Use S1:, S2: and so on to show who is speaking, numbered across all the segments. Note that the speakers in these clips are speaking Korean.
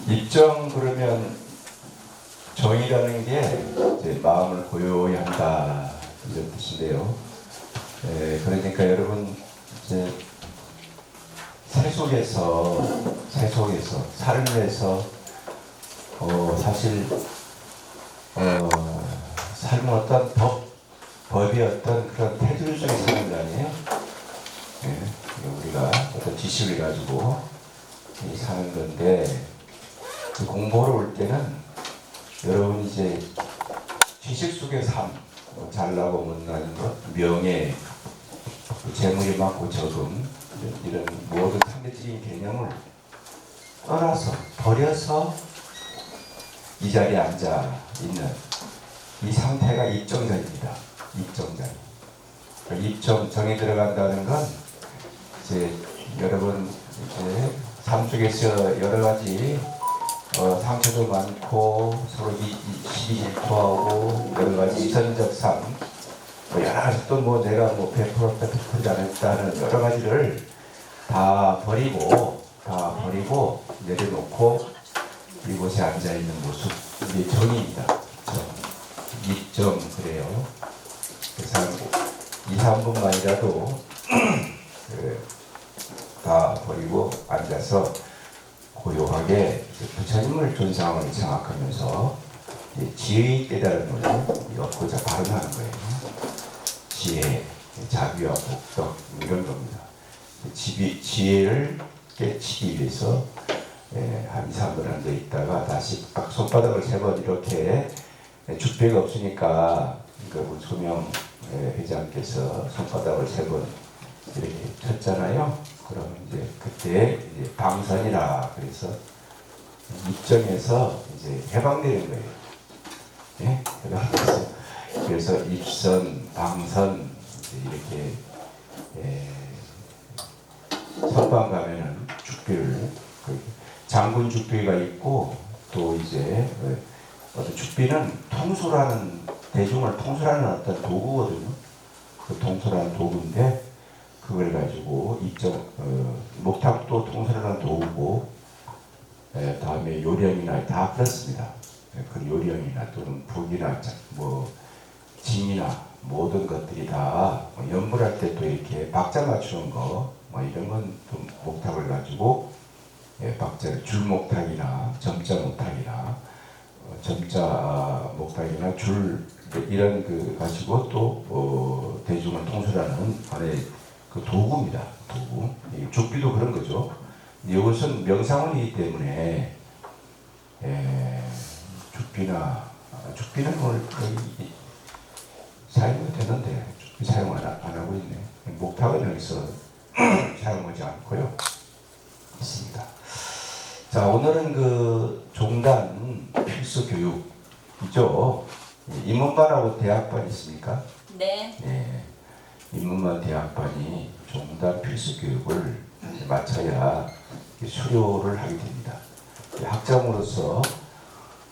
S1: 입정 그러면 정이라는 게 이제 마음을 고요히 한다 이런 뜻인데요. 그러니까 여러분 이제 세속에서 삶에서 사실 삶은 어떤 법이 어떤 그런 테두리 속에 사는 거 아니에요? 우리가 어떤 지식을 가지고 사는 건데 그 공부하러 올 때는 여러분 이제 지식 속의 삶, 잘나고 못나는 것, 명예, 재물이 많고 적음 이런 모든 상대적인 개념을 떠나서 버려서 이 자리에 앉아 있는 이 상태가 입정자입니다. 입정자. 입정에 들어간다는 건 이제 여러분 이제 삶 속에서 여러 가지 상처도 많고 서로 시기 질투하고 여러 가지 이선적 삶, 여러 가지 또 내가 100% 잘했다는 여러 가지를 다 버리고 내려놓고 이곳에 앉아 있는 모습, 이게 정의입니다. 입정 그래요. 그래서 2, 3분만이라도 다 버리고 앉아서 고요하게 부처님을 존상을 생각하면서 지혜의 깨달음을 얻고자 발언하는 거예요. 지혜, 자비와 복덕 이런 겁니다. 지혜를 깨치기 위해서 한 2, 3분 앉아 있다가 다시 손바닥을 3번 이렇게 주패가 없으니까 우리 소명 회장께서 손바닥을 3번 이렇게 쳤잖아요. 그러면 이제 그때 이제 방선이라 그래서 입정에서 이제 해방되는 거예요. 예? 해방돼서 그래서 입선, 방선 이렇게 선방 가면은 죽비를 장군 죽비가 있고 또 이제 어떤 죽비는 통솔하는 대중을 통솔하는 어떤 도구거든요. 그 통솔하는 도구인데 그걸 가지고 입정 목탁도 통솔하는 도구고 다음에 요령이나 다 그렇습니다. 그 요령이나 또는 북이나 징이나 모든 것들이 다 연불할 때 또 이렇게 박자 맞추는 거 이런 건 또 목탁을 가지고 박자를 줄 목탁이나 점자 목탁이나 점자 목탁이나 줄 이런 그 가지고 또 대중을 통솔하는 하나의 그 도구입니다. 도구. 죽비도 그런 거죠. 이것은 명상원이기 때문에 죽비는 오늘 거의 사용이 되는데 죽비 사용 안 하고 있네. 목탁은 여기서 사용하지 않고요. 있습니다. 자, 오늘은 그 종단 필수 교육이죠. 인문반하고 대학반 있습니까?
S2: 네.
S1: 네. 인문반 대학반이 종단 필수 교육을 마쳐야 수료를 하게 됩니다. 학장으로서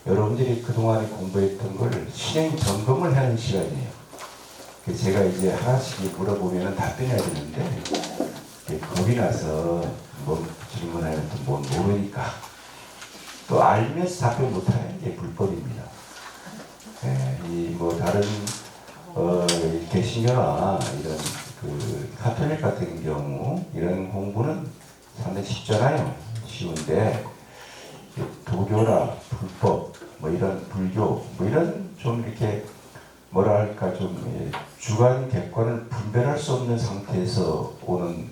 S1: 여러분들이 그동안에 공부했던 걸 실행 점검을 하는 시간이에요. 제가 이제 하나씩 물어보면 답변해야 되는데 겁이 나서 질문하면 또 모르니까 또 알면서 답변 못하는 게 불법입니다. 다른 개신교나 이런 그 가톨릭 같은 경우 이런 공부는 상당히 쉽잖아요. 쉬운데 도교나 불법 이런 불교 이런 좀 이렇게 뭐랄까 좀 주관 객관을 분별할 수 없는 상태에서 오는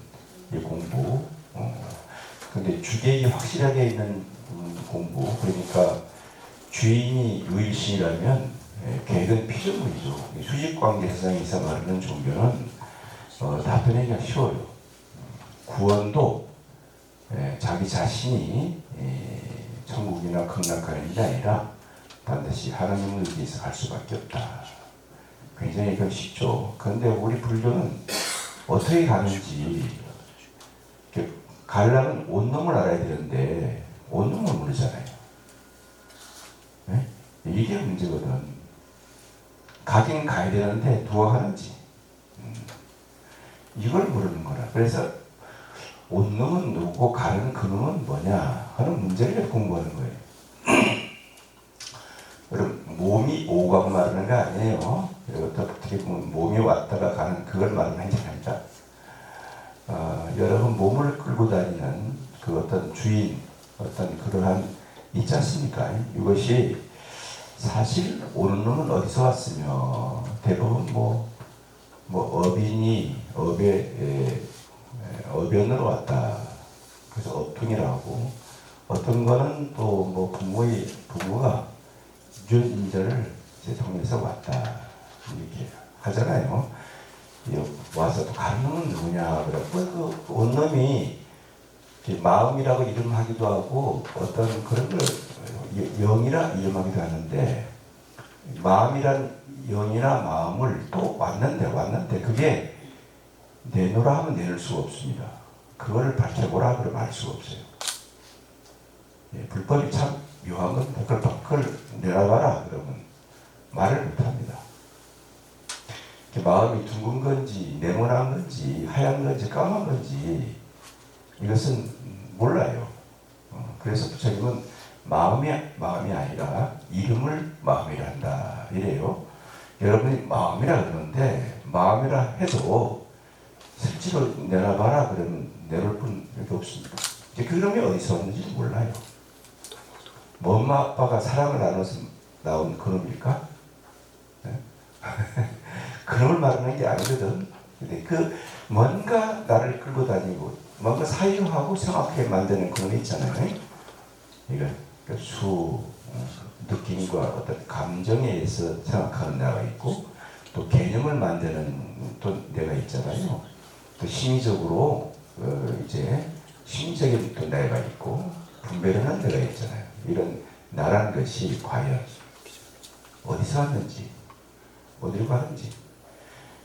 S1: 이 공부. 근데 주객이 확실하게 있는 공부. 그러니까 주인이 유일신이라면 계획은 피조물이죠. 수직관계 세상에서 말하는 종교는 답변하기가 쉬워요. 구원도 자기 자신이 천국이나 극락가는 게 아니라 반드시 하나님을 위해서 갈 수밖에 없다. 굉장히 쉽죠. 그런데 우리 불교는 어떻게 가는지 가려면 온놈을 알아야 되는데 온놈을 모르잖아요. 네? 이게 문제거든. 가긴 가야 되는데 누가 가는지 이걸 모르는 거라. 그래서 온 놈은 누구고 가는 그놈은 뭐냐 하는 문제를 공부하는 거예요. 여러분 몸이 오가고 말하는 거 아니에요. 어떻게 보면 몸이 왔다가 가는 그걸 말하는 게 아니라 여러분 몸을 끌고 다니는 그 어떤 주인 어떤 그러한 있지 않습니까? 이것이 사실 오는 놈은 어디서 왔으며 대부분 뭐 어빈이 어변으로 왔다. 그래서 업통이라고 어떤 거는 또 뭐 부모가 유전인자를 통해서 왔다 이렇게 하잖아요. 와서 또 가는 놈은 누구냐 그래서 그 온놈이 마음이라고 이름하기도 하고 어떤 그런 걸 영이라 이름하기도 하는데 마음이란 영이나 마음을 또 왔는데 그게 내놓으라 하면 내놓을 수가 없습니다. 그거를 밝혀보라 그러면 알 수가 없어요. 불법이 참 묘한 건 밖을 내놔봐라 그러면 말을 못합니다. 마음이 둥근 건지 네모난 건지 하얀 건지 까만 건지 이것은 몰라요. 그래서 부처님은 마음이 아니라 이름을 마음이라 한다 이래요. 여러분이 마음이라 그러는데 마음이라 해도 실제로 내놔봐라 그러면 내놓을 뿐밖에 없습니다. 그놈이 어디서 왔는지 몰라요. 뭐 엄마 아빠가 사랑을 나눠서 나온 그놈일까? 네? 그놈을 말하는 게 아니거든. 근데 그 뭔가 나를 끌고 다니고 뭔가 사유하고 생각하게 만드는 그놈이 있잖아요. 이거 느낌과 어떤 감정에 의해서 생각하는 내가 있고 또 개념을 만드는 또 내가 있잖아요. 또 심리적으로 이제 심리적인 또 내가 있고 분별을 하는 내가 있잖아요. 이런 나라는 것이 과연 어디서 왔는지 어디로 가는지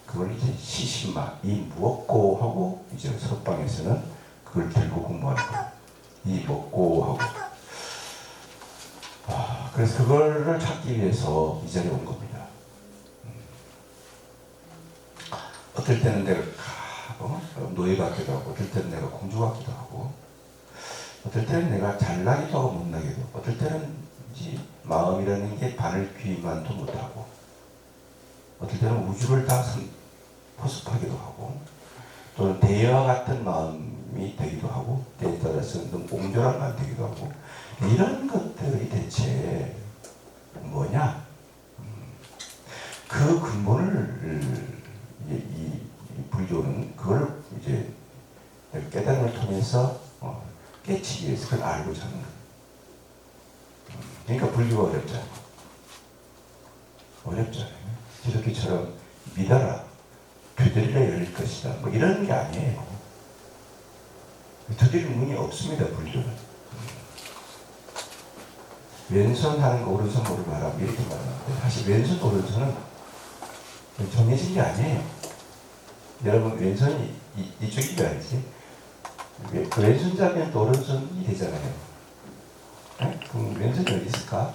S1: 그걸 이제 시신마 이 무엇고 하고 이제 석방에서는 그걸 들고 공부하는 거예요. 이 먹고 하고 그래서 그거를 찾기 위해서 이 자리에 온 겁니다. 어떨 때는 내가 노예 같기도 하고 어떨 때는 내가 공주 같기도 하고 어떨 때는 내가 잘나기도 하고 못나기도 어떨 때는 이제 마음이라는 게 바늘 귀만도 못하고 어떨 때는 우주를 다 포섭하기도 하고 또는 대여와 같은 마음이 되기도 하고 때에 따라서는 너무 옹졸한 마음이 되기도 하고 이런 것들이 대체 뭐냐? 그 근본을 이 불교는 그걸 이제 깨달음을 통해서 깨치기 위해서 그걸 알고자 하는 거예요. 그러니까 불교가 어렵잖아요. 어렵잖아요. 기독교처럼 믿어라. 두드리려 열릴 것이다. 뭐 이런 게 아니에요. 두드릴 문이 없습니다. 불교는. 왼손하는 거 오른손 모르고 하라 이렇게 말하는데 사실 왼손 오른손은 정해진 게 아니에요. 여러분 왼손이 이쪽인 줄 알지? 그 왼손잡이는 또 오른손이 되잖아요. 네? 그럼 왼손이 어디 있을까?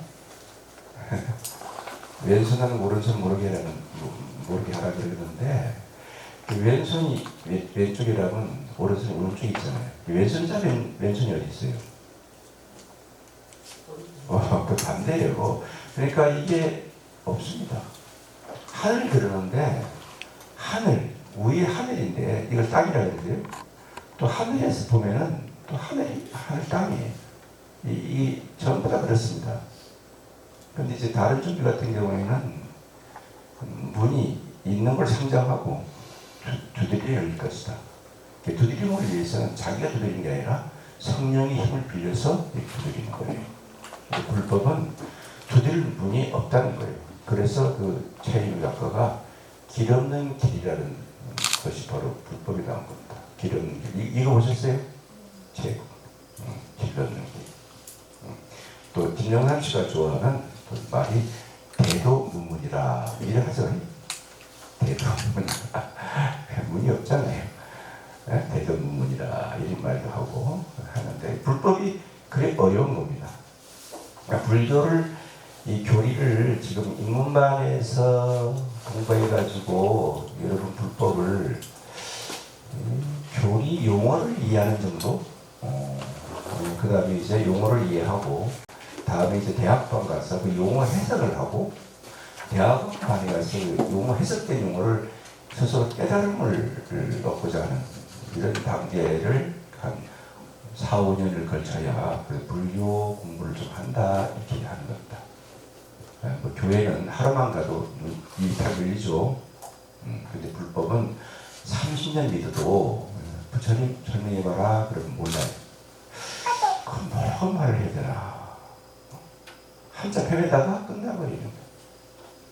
S1: 왼손하는 오른손 모르게 하라 그러는데 그 왼손이 왼쪽이라면 오른손이 오른쪽에 있잖아요. 왼손잡이는 왼손이 어디 있어요? 그 반대예요. 그러니까 이게 없습니다. 하늘 그러는데 하늘 위에 하늘인데 이걸 땅이라 그러는데요. 또 하늘에서 보면은 또 하늘 땅이에요. 이 전부 다 그렇습니다. 그런데 이제 다른 종교 같은 경우에는 문이 있는 걸 상정하고 두드려 열릴 것이다. 두드림을 위해서는 자기가 두드리는 게 아니라 성령의 힘을 빌려서 두드리는 거예요. 불법은 두드릴 문이 없다는 거예요. 그래서 그 최인우 작가가 길 없는 길이라는 것이 바로 불법이 나온 겁니다. 길 없는 길. 이거 보셨어요? 책. 길 없는 길. 또 김영삼 씨가 좋아하는 말이 대도문문이라 이래 하죠. 대도문문. 문이 없잖아요. 대도문문이라 이런 말도 하고 하는데 불법이 그래 어려운 겁니다. 그러니까 불교를 이 교리를 지금 인문반에서 공부해가지고 여러분 불법을 교리 이 용어를 이해하는 정도. 그 다음에 이제 용어를 이해하고, 다음에 이제 대학원 가서 그 용어 해석을 하고, 대학원에 가서 그 용어 해석된 용어를 스스로 깨달음을 얻고자 하는 이런 단계를 한 4, 5년을 걸쳐야 그 불교 공부를 좀 한다 이렇게 하는 겁니다. 뭐 교회는 하루만 가도 일이 다 밀리죠. 근데 불법은 30년 믿어도 부처님 설명해봐라 그러면 몰라요. 그럼 뭐라고 말을 해야 되나. 한자 펴에다가 끝나버리는 거예요.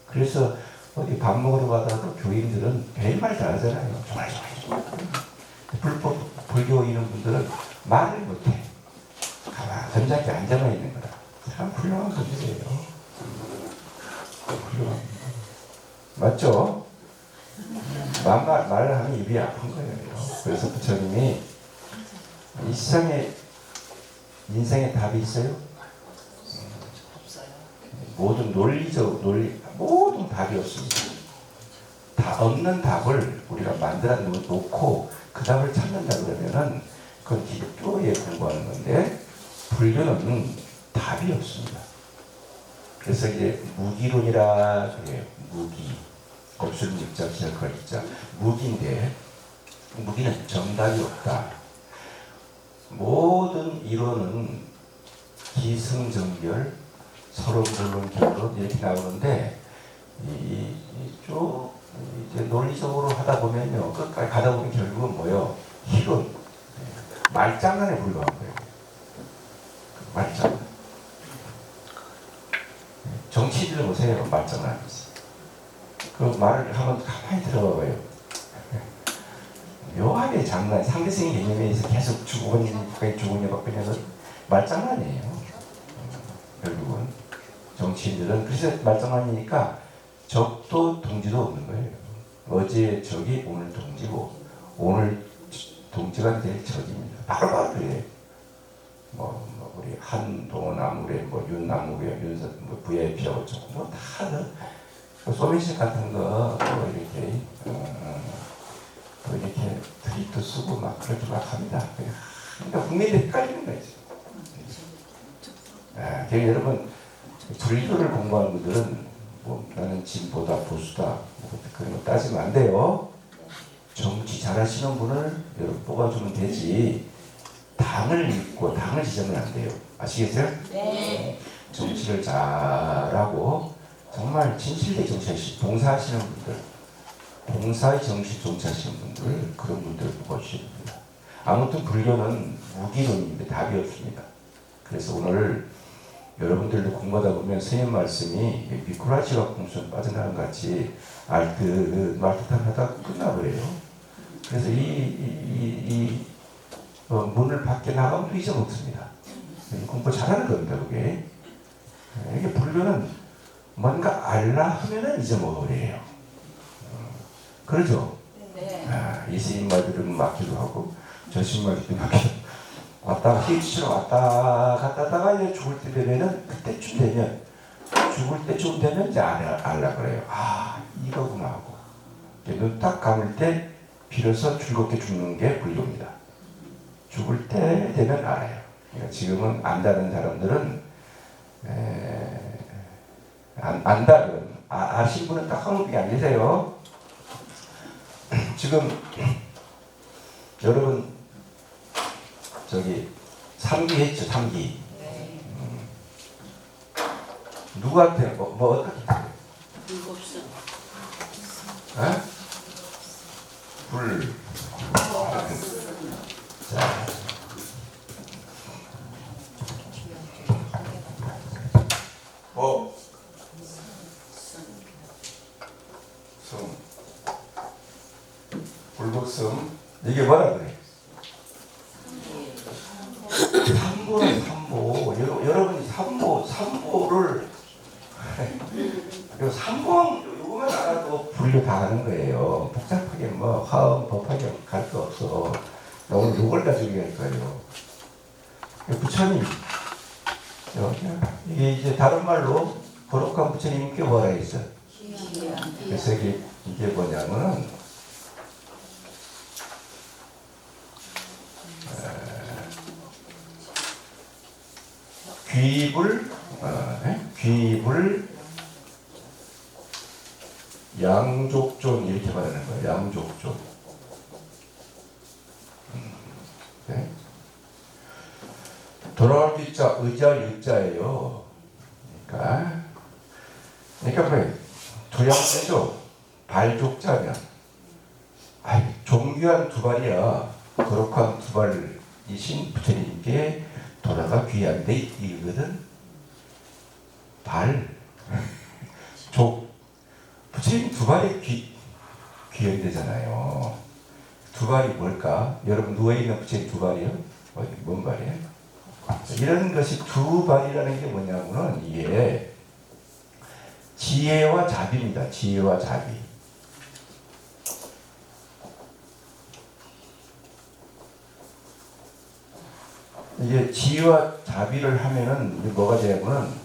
S1: 그래서 어디 밥 먹으러 가다가 교인들은 별말 잘하잖아요. 정말. 불법 불교인은 분들은 말을 못해. 가만 점잖게 앉아만 있는 거다. 참 훌륭한 분들이에요. 훌륭한 분들. 맞죠? 말을 하면 입이 아픈 거예요. 그래서 부처님이 이 세상에 인생에 답이 있어요? 모든 모든 답이 없습니다. 다 없는 답을 우리가 만들어 놓고 그 답을 찾는다 그러면은 그건 기독교에 공부하는 건데 불교는 답이 없습니다. 그래서 이제 무기론이라 그래요. 무기. 없을 입자, 시작할 입자. 무기인데 무기는 정답이 없다. 모든 이론은 기승전결, 서론결론, 결론 이렇게 나오는데 쭉 이제 논리적으로 하다 보면요 끝까지 가다 보면 결국은 뭐요? 희론, 말장난에 불과한 거예요. 말장난. 정치인들 보세요. 말장난이지. 그 말을 한번 가만히 들어봐요. 묘하게 장난, 상대성 개념에 의해서 계속 주고받는 바꾸냐는 말장난이에요. 결국은 정치인들은 그래서 말장난이니까 적도 동지도 없는 거예요. 어제 적이 오늘 동지고 오늘 동지가 될 적입니다. 바로 그래요. 우리 한동훈 아무래 윤남무배 윤선 VIP하고 조금 다 소매식 같은 거 이렇게 트윗도 쓰고 막 그렇게 막 합니다. 그러니까 국민들이 헷갈리는 거죠. 그러니까 여러분 불교를 공부하는 분들은 나는 진보다 보수다 그런 거 따지면 안 돼요. 정치 잘하시는 분을 여러분 뽑아주면 되지 당을 믿고 당을 지정은 안 돼요. 아시겠어요?
S2: 네.
S1: 정치를 잘하고 정말 진실되게 정치하시는 봉사하시는 분들, 봉사의 정신 정치하시는 분들 그런 분들을 뽑아주셔야 됩니다. 아무튼 불교는 무기론인데 답이 없습니다. 그래서 오늘 여러분들도 공부하다 보면 스님 말씀이 미꾸라지가 공수에 빠져나가는 같이 말뜻한 하다 끝나버려요. 그래서 문을 밖에 나가면 또 잊어먹습니다. 공부 잘하는 겁니다. 그게. 이게 불교는 뭔가 알라 하면은 잊어먹어버려요. 그러죠?
S2: 네.
S1: 이 스님 말들은 맞기도 하고 저 스님 말들은 맞기도 하고 왔다 히치로 왔다 갔다 하다가 이제 죽을 때 되면은 그때쯤 되면 죽을 때쯤 되면 이제 알라 그래요. 이거구나 하고 눈 딱 감을 때 비로소 즐겁게 죽는 게 불교입니다. 죽을 때 되면 알아요. 그러니까 지금은 안다는 사람들은 안다 그러면 아신 분은 딱 한 분이 안 계세요. 지금 여러분 저기 3기 했죠. 3기. 누구한테 뭐 어떻게 해요?
S2: 불법성.
S1: 불. 자. 불법성. 이게 뭐라 그래? 삼보는 삼보. 여러분이 삼보를 요거만 알아도 불교 다 하는 거예요. 복잡하게 화음, 법하게 갈 거 없어. 오늘 요걸 가지고 할 거예요. 부처님, 이게 이제 다른 말로 거룩한 부처님께 뭐라 했어? 그래서 이게 뭐냐면은 귀불 양족존 이렇게 말하는 거예요. 양족존. 네. 돌아올 귀자 의자 유자예요. 그러니까 뭐예요? 두양대조 발족자면 존귀한 두 발이야. 거룩한 두 발이신 부처님께 돌아가 귀한데 이거거든. 족 부처님 두 발이 귀한대잖아요. 두 발이 뭘까? 여러분 누워있는 부처님 두 발이요? 뭔 발이에요? 이런 것이 두 발이라는 게 뭐냐면은 이게 지혜와 자비입니다. 지혜와 자비. 이게 지혜와 자비를 하면은 이제 뭐가 되냐면은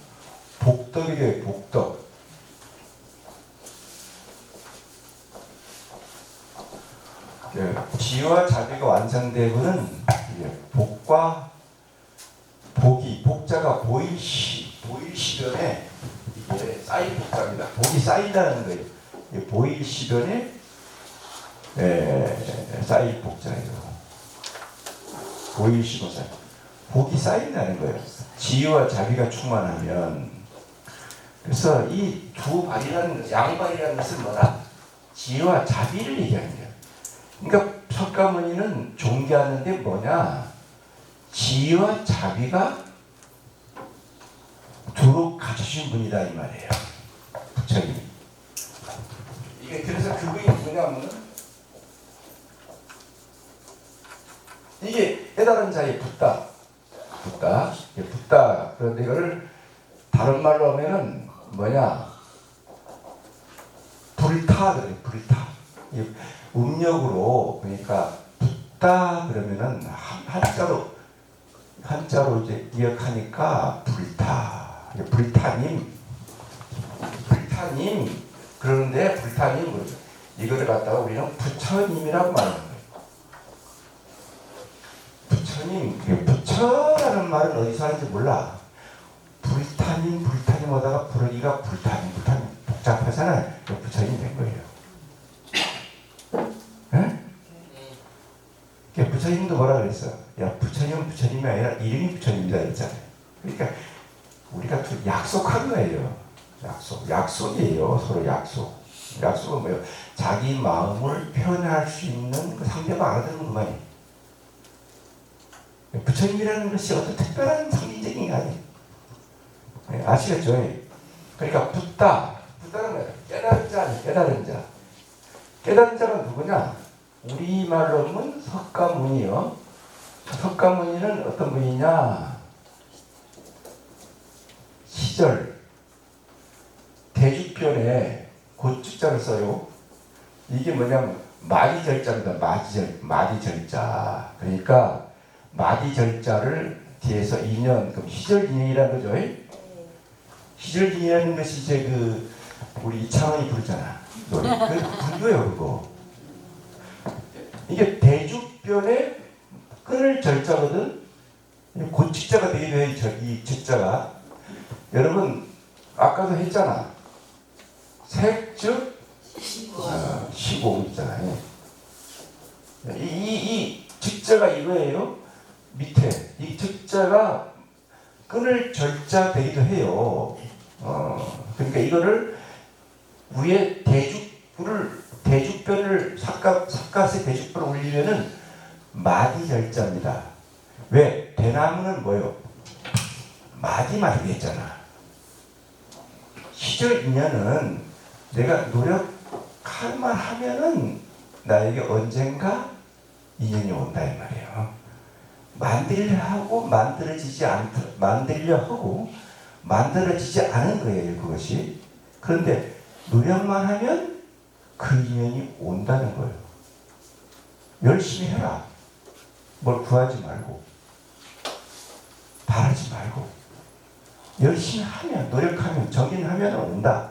S1: 복덕이 돼요. 복덕. 지혜와 자비가 완성되고는 복과 복자가 보일 시련에 이게 쌓인 복자입니다. 복이 쌓인다는 거예요. 보일 시련에 쌓인 복자예요. 보일 시련 쌓인 복이 쌓인다는 거예요. 지혜와 자비가 충만하면. 그래서 이 두 발이라는 것, 양발이라는 것은 뭐다? 지혜와 자비를 얘기하는 거예요. 그러니까 석가모니는 존경하는데 뭐냐? 지혜와 자비가 두루 갖추신 분이다 이 말이에요. 부처님. 이게 그래서 그분이 뭐냐면은 이게 깨달은 자의 붓다. 그런데 이거를 다른 말로 하면은 뭐냐? 불타 그래. 불타. 음력으로 그러니까 붓다 그러면은 한자로 이제 기억하니까 불타님 그런데 불타님 이거를 갖다가 우리는 부처님이라고 말하는 거예요. 부처님 부처라는 말은 어디서 하는지 몰라. 불타님 하다가 부르기가 불타님 복잡하잖아요. 부처님 된 거예요. 부처님도 뭐라 그랬어? 야, 부처님은 부처님이 아니라 이름이 부처님이다 그랬잖아요. 그러니까 우리가 약속한 거예요. 약속이에요. 서로 약속. 약속은 뭐예요? 자기 마음을 표현할 수 있는 그 상대방 알아듣는 그만이에요. 부처님이라는 것이 어떤 특별한 상징적인 게 아니에요. 아시겠죠? 그러니까 붓다는 뭐예요? 깨달은 자. 깨달은 자가 누구냐? 우리말로 하면 석가모니요. 석가모니는 어떤 분이냐? 시절 대주변에 고축자를 써요. 이게 뭐냐면 마디절자입니다. 마디절자. 그러니까 마디절자를 뒤에서 인연, 그럼 시절인연이라는 거죠. 시절인연이라는 것이 이제 우리 이창원이 부르잖아. 그 불교예요, 그거. 이게 대주변에 끊을 절자거든. 고축자가 되기도 해요. 이 절자가. 여러분 아까도 했잖아. 색즉 시공 있잖아요. 이 즉자가 이거예요. 밑에 이 즉자가 끊을 절자 되기도 해요. 그러니까 이거를 위에 대주변을 삿갓의 대주변을 올리면은 마디절자입니다. 왜? 대나무는 뭐요? 마디마디 했잖아. 시절 인연은 내가 노력할만 하면은 나에게 언젠가 인연이 온다 이 말이에요. 만들어지지 않은 거예요, 그것이. 그런데 노력만 하면 그 인연이 온다는 거예요. 열심히 해라. 뭘 구하지 말고, 바라지 말고, 열심히 하면, 노력하면, 정진하면 온다.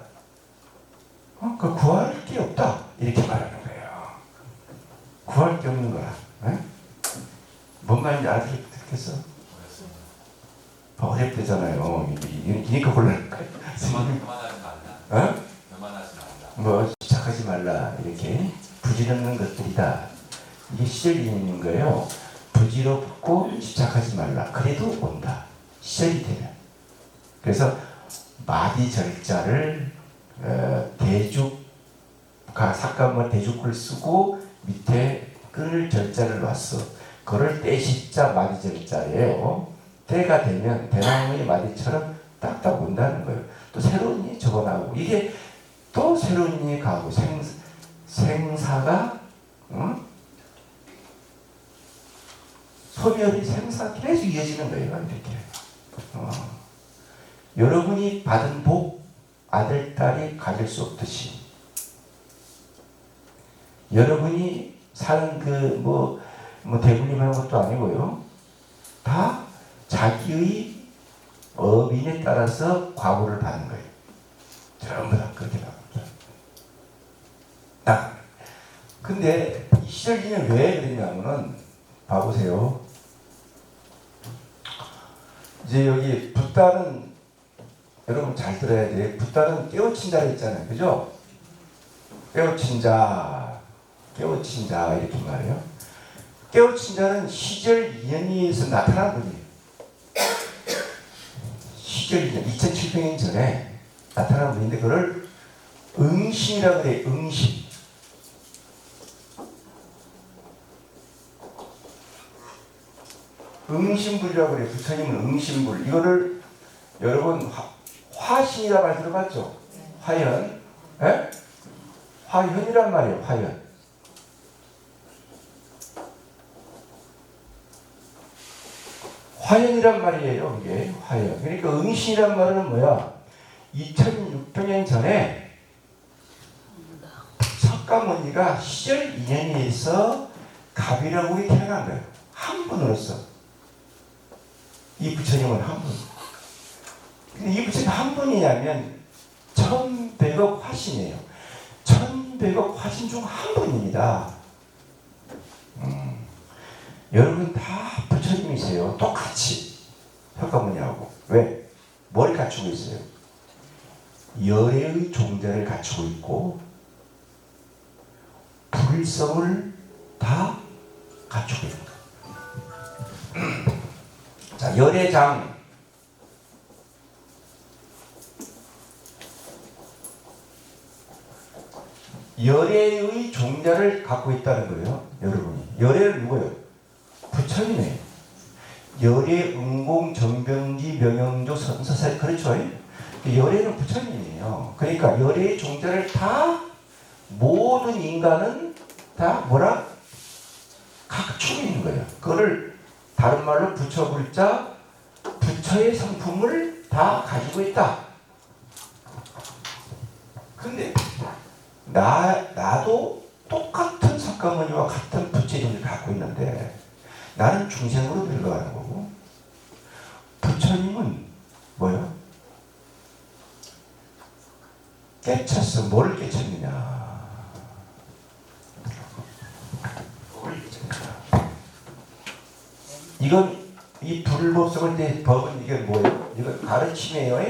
S1: 그 구할 게 없다. 이렇게 말하는 거예요. 구할 게 없는 거라. 뭔 말인지 알겠어? 어렵대잖아요. 이니까 곤란한 거예요.
S3: 그만하지 말라.
S1: 어?
S3: 그만하지 말라.
S1: 뭐 집착하지 말라 이렇게 부질없는 것들이다. 이게 시절인인 거예요. 부질없고 집착하지 말라. 그래도 온다. 시절이 되면. 그래서 마디 절자를 대죽가 삭감을 대죽글 쓰고 밑에 끈을 절자를 놨어. 그걸 떼시자 마디 절자예요. 때가 되면 대나무의 마디처럼 딱딱 온다는 거예요. 또 새로운 일이 적어나오고 이게 또 새로운 일이 가고 생사가 소멸이 생사 계속 이어지는 거예요. 이렇게. 여러분이 받은 복 아들, 딸이 가질 수 없듯이 여러분이 사는 뭐 대불림하는 것도 아니고요. 다 자기의 업인에 따라서 과보를 받는 거예요. 전부 다 그렇게 나갑니다. 근데 이 시절기는 왜 그랬냐면은 봐보세요. 이제 여기 붓달은 여러분 잘 들어야 돼. 붓달은 깨우친 자를 있잖아요. 그죠? 깨우친 자 이렇게 말해요. 깨우친 자는 시절 인연에서 나타난 분이에요. 시절 인연 2700년 전에 나타난 분인데 그걸 응신이라고 그래요. 응신. 응신불이라고 그래요. 부처님은 응신불. 이거를 여러분 화신이라고 말 들어봤죠? 화현. 에? 화현이란 말이에요. 화현. 화현이란 말이에요. 이게 화현. 그러니까 응신이란 말은 뭐야? 2600년 전에 석가모니가 시절 인연에 의해서 갑이라고 태어난 거예요. 한 분으로서. 이 부처님은 한 분. 근데 이 부처님 한 분이냐면 1100억 화신이에요. 1100억 화신 중 한 분입니다. 여러분 다 부처님이세요. 똑같이. 석가모니하고. 왜? 뭘 갖추고 있어요? 열애의 종자를 갖추고 있고 불성을 다 갖추고 있는 거예요. 자, 열애장. 열애의 종자를 갖고 있다는 거예요. 여러분이. 열애를 누구예요? 부처님이에요. 열애, 응공, 정병지, 명영조, 선사살. 그렇죠? 열애는 부처님이에요. 그러니까 열애의 종자를 다 모든 인간은 다 뭐라? 갖추고 있는 거예요. 그거를 다른 말로 부처불자, 부처의 성품을 다 가지고 있다. 근데 나도 똑같은 석가모니와 같은 부처의 종을 갖고 있는데 나는 중생으로 늙어가는 거고 부처님은 뭐요? 깨쳤어. 뭘 깨쳤느냐? 이건 이 불법성을 때 법은 이게 뭐예요? 이건 가르침이에요.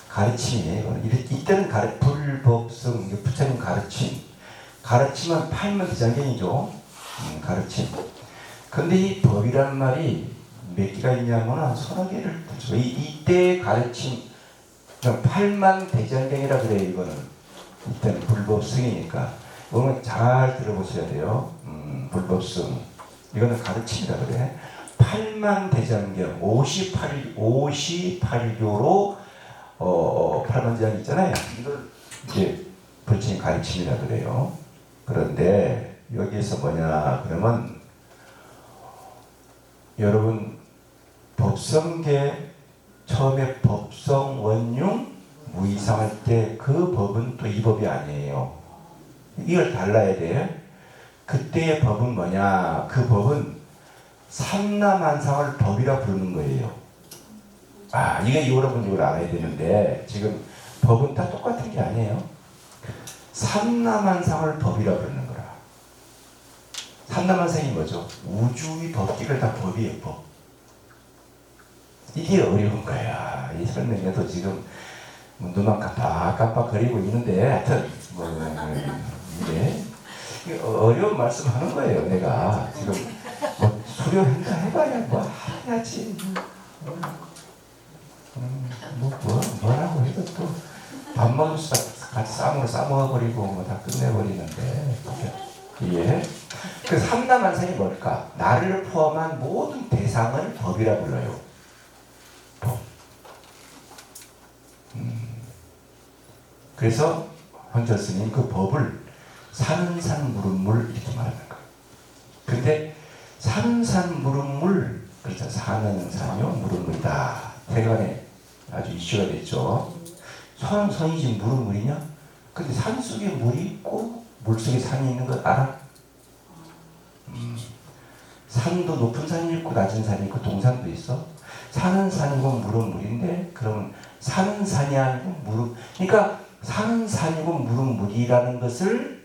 S1: 가르침이에요. 이때는 불법성, 부처님 가르침은 팔문대장경이죠. 가르침. 근데 이 법이란 말이 몇 개가 있냐면 서너 개를 붙여. 이때의 가르침, 팔만대장경이라 그래요. 이거는 이때는 불법성이니까. 이거는 잘 들어보셔야 돼요. 불법성. 이거는 가르침이라 그래. 팔만대장경 58교로 8만대장 있잖아요. 이걸 이제 부처님 가르침이라 그래요. 그런데 여기에서 뭐냐 그러면 여러분 법성계 처음에 법성 원융 무이상할 때 그 법은 또 이 법이 아니에요. 이걸 달라야 돼. 그때의 법은 뭐냐? 그 법은 삼라만상을 법이라 부르는 거예요. 이게 여러분 이걸 알아야 되는데 지금 법은 다 똑같은 게 아니에요. 삼라만상을 법이라 부르는 거라. 삼라만상이 뭐죠? 우주의 법칙을 다 법이에요. 법. 이게 어려운 거야. 이 설명에도 지금 눈만 깜빡깜빡거리고 있는데 하여튼 이게 어려운 말씀하는 거예요. 내가 지금 뭐 수료한다 해봐야 뭐 해야지. 뭐라고 해도 또 밥 먹으면서 같이 쌈으로 싸먹어버리고 뭐 다 끝내버리는데 예. 그 삼라만상이 뭘까? 나를 포함한 모든 대상을 법이라 불러요. 법. 그래서 헌철 스님 그 법을 사는 산 무른물 이렇게 말하는 거예요. 근데 사는 산 무른물, 그렇죠. 사는 산이요 무른물이다. 세간에 아주 이슈가 됐죠. 선이지 물은 물이냐? 근데 산 속에 물이 있고 물 속에 산이 있는 거 알아? 산도 높은 산이 있고 낮은 산이 있고 동산도 있어. 사는 산이고 물은 물인데 그러면 사는 산이 아니고 물은, 그러니까 사는 산이고 물은 물이라는 것을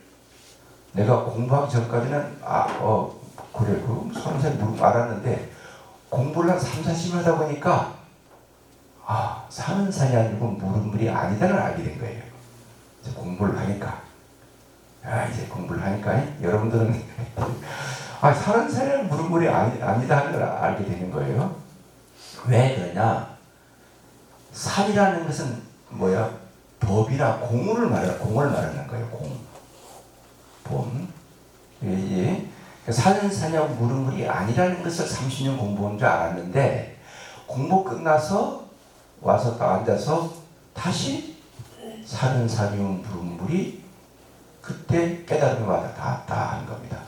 S1: 내가 공부하기 전까지는 그래 그 사는 산이 물은 알았는데 공부를 한 3, 40년 하다 보니까 사는 산이 아니고 물은 물이 아니다를 알게 된 거예요. 이제 공부를 하니까. 이제 공부를 하니까 여러분들은 사는 산이 물은 물이 아니다 하는 걸 알게 되는 거예요. 왜 그러냐? 산이라는 것은 뭐야? 법이나 공을 말하는 거예요. 법. 사는 산이고 물은 물이 아니라는 것을 30년 공부한 줄 알았는데 공부 끝나서 와서 딱 앉아서 다시 사는 산이고 물은 물이 그때 깨달음이 와서 다 한 겁니다.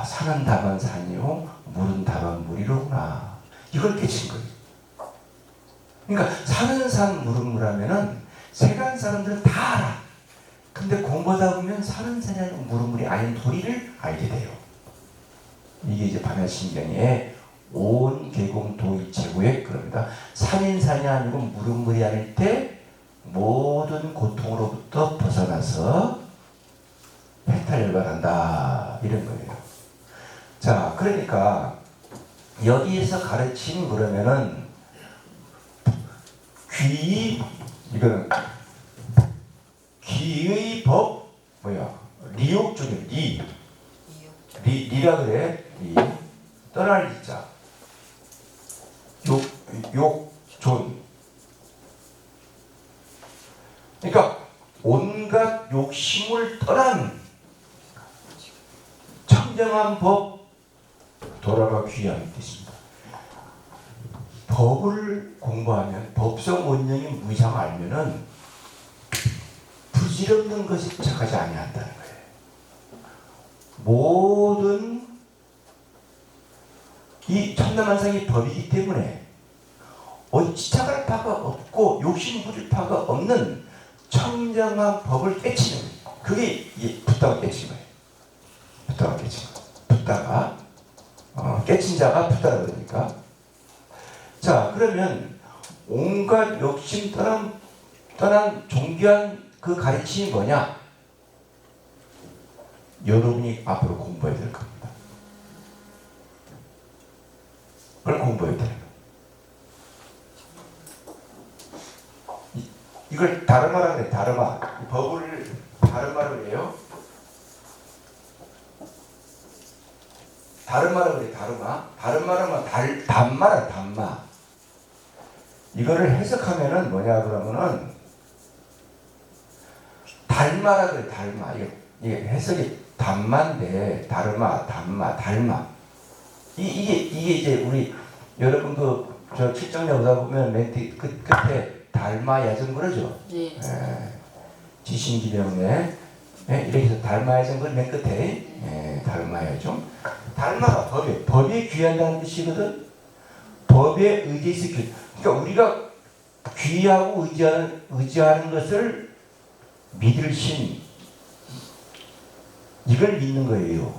S1: 산은 다만 산이요 물은 다만 물이로구나. 이걸 깨친 거예요. 그러니까 사는 산 물은 물 하면은 세간 사람들은 다 알아. 근데 공부하다 보면 사는 산이 아니고 물은 물이 아닌 도리를 알게 돼요. 이게 이제 반야신경의 온 계공 도의 최고의 그럽니다. 산인 산이 아니고 물은 물이 아닐 때 모든 고통으로부터 벗어나서 해탈열반한다 이런 거예요. 자, 그러니까 여기에서 가르친 그러면은 이거는 귀의 법 리욕 중에 리라 그래. 떠날 리자 욕존. 그러니까 온갖 욕심을 떠난 청정한 법, 돌아가 귀한 뜻입니다. 법을 공부하면 법성 원령이 무의상 알면은 부질없는 것이 도착하지 아니한다는 거예요. 모든 이 천하만상이 법이기 때문에 지착할 바가 없고 욕심 부릴 바가 없는 청정한 법을 깨치는 거예요. 그게 붓다가 깨친 거예요. 붓다가 깨친 거예요. 붓다가 깨친 자가 붓다라 그러니까. 자, 그러면 온갖 욕심 떠난 존귀한 그 가르침이 뭐냐? 여러분이 앞으로 공부해야 될 겁니다. 그걸 공부해야 돼요. 이걸 다르마라 그래. 다르마. 법을 다르마로 해요. 다르마라 그래. 다르마라면 단마라. 단마. 이거를 해석하면은 뭐냐 그러면은 달마라 그래. 달마. 이게 해석이 단마인데 다르마, 단마, 달마. 이게 이제 우리 여러분 저 칠정에 오다 보면 맨 끝에 달마 야전 그러죠.
S2: 네.
S1: 지신기명에 이렇게 해서 달마 야전 그맨 끝에 달마 야전. 달마가 법에 귀한다는 뜻이거든. 법에 의지해서 그러니까 우리가 귀하고 의지하는 것을 믿을 신, 이걸 믿는 거예요.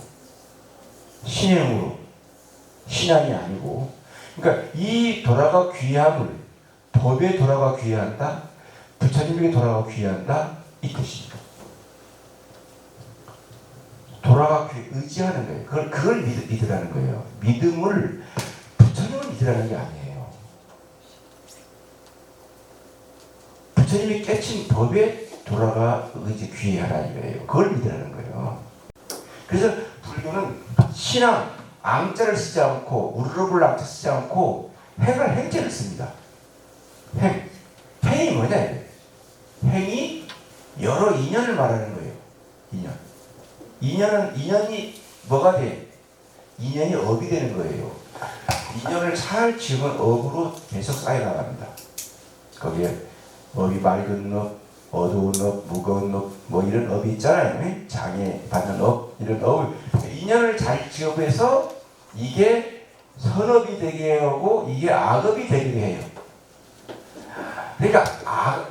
S1: 신행으로. 신앙이 아니고. 그러니까 이 돌아가 귀함을 법에 돌아가 귀한다, 부처님에게 돌아가 귀한다 이 뜻입니다. 돌아가 의지하는 거예요. 그걸 믿으라는 거예요. 믿음을 부처님을 믿으라는 게 아니에요. 부처님이 깨친 법에 돌아가 이제 귀해하라 이거예요. 그걸 믿으라는 거예요. 그래서 불교는 신앙, 앙자를 쓰지 않고 우르르불 앙자 쓰지 않고 행을 행자를 씁니다. 행. 행이 뭐냐 이거예요. 행이 여러 인연을 말하는 거예요. 인연이 뭐가 돼? 인연이 업이 되는 거예요. 인연을 잘 지으면 업으로 계속 쌓여나갑니다. 거기에 업이 맑은 업, 어두운 업, 무거운 업, 뭐 이런 업이 있잖아요. 장애 받는 업, 이런 업을 인연을 잘 지어서 이게 선업이 되게 하고 이게 악업이 되게 해요. 그러니까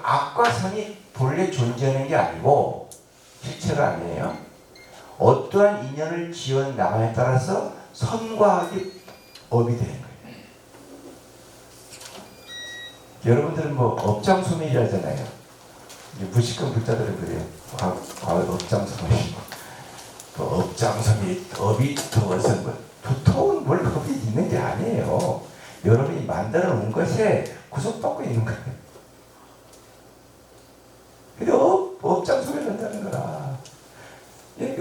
S1: 악과 선이 본래 존재하는 게 아니고 실체가 아니에요. 어떠한 인연을 지어 나가에 따라서 선과 악이 업이 되는 거예요. 여러분들은 뭐 업장소멸이라잖아요. 무식한 불자들은 그래요. 업장소멸. 업장소멸, 업이 두터워서 뭐 두터운 뭘 업이 있는 게 아니에요. 여러분이 만들어 놓은 것에 구속받고 있는 거예요. 근데 업장소멸 한다는 거라.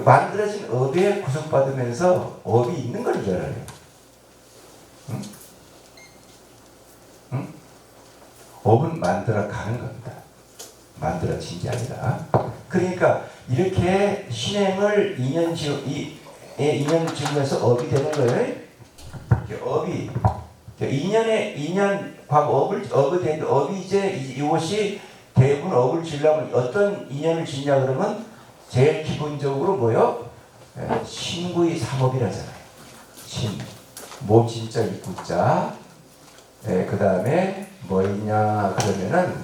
S1: 만들어진 업에 구속받으면서 업이 있는 걸 줄 알아요. 응? 응? 업은 만들어 가는 겁니다. 만들어진 게 아니라. 그러니까 이렇게 신행을 인연 지으면서 업이 되는 거예요. 업이 인연 업이 이제 이것이 대부분 업을 지으려면 어떤 인연을 짓냐 그러면 제일 기본적으로 뭐요? 신구의 삼업이라잖아요. 뭐 진짜 이구자. 그 다음에 뭐 있냐 그러면은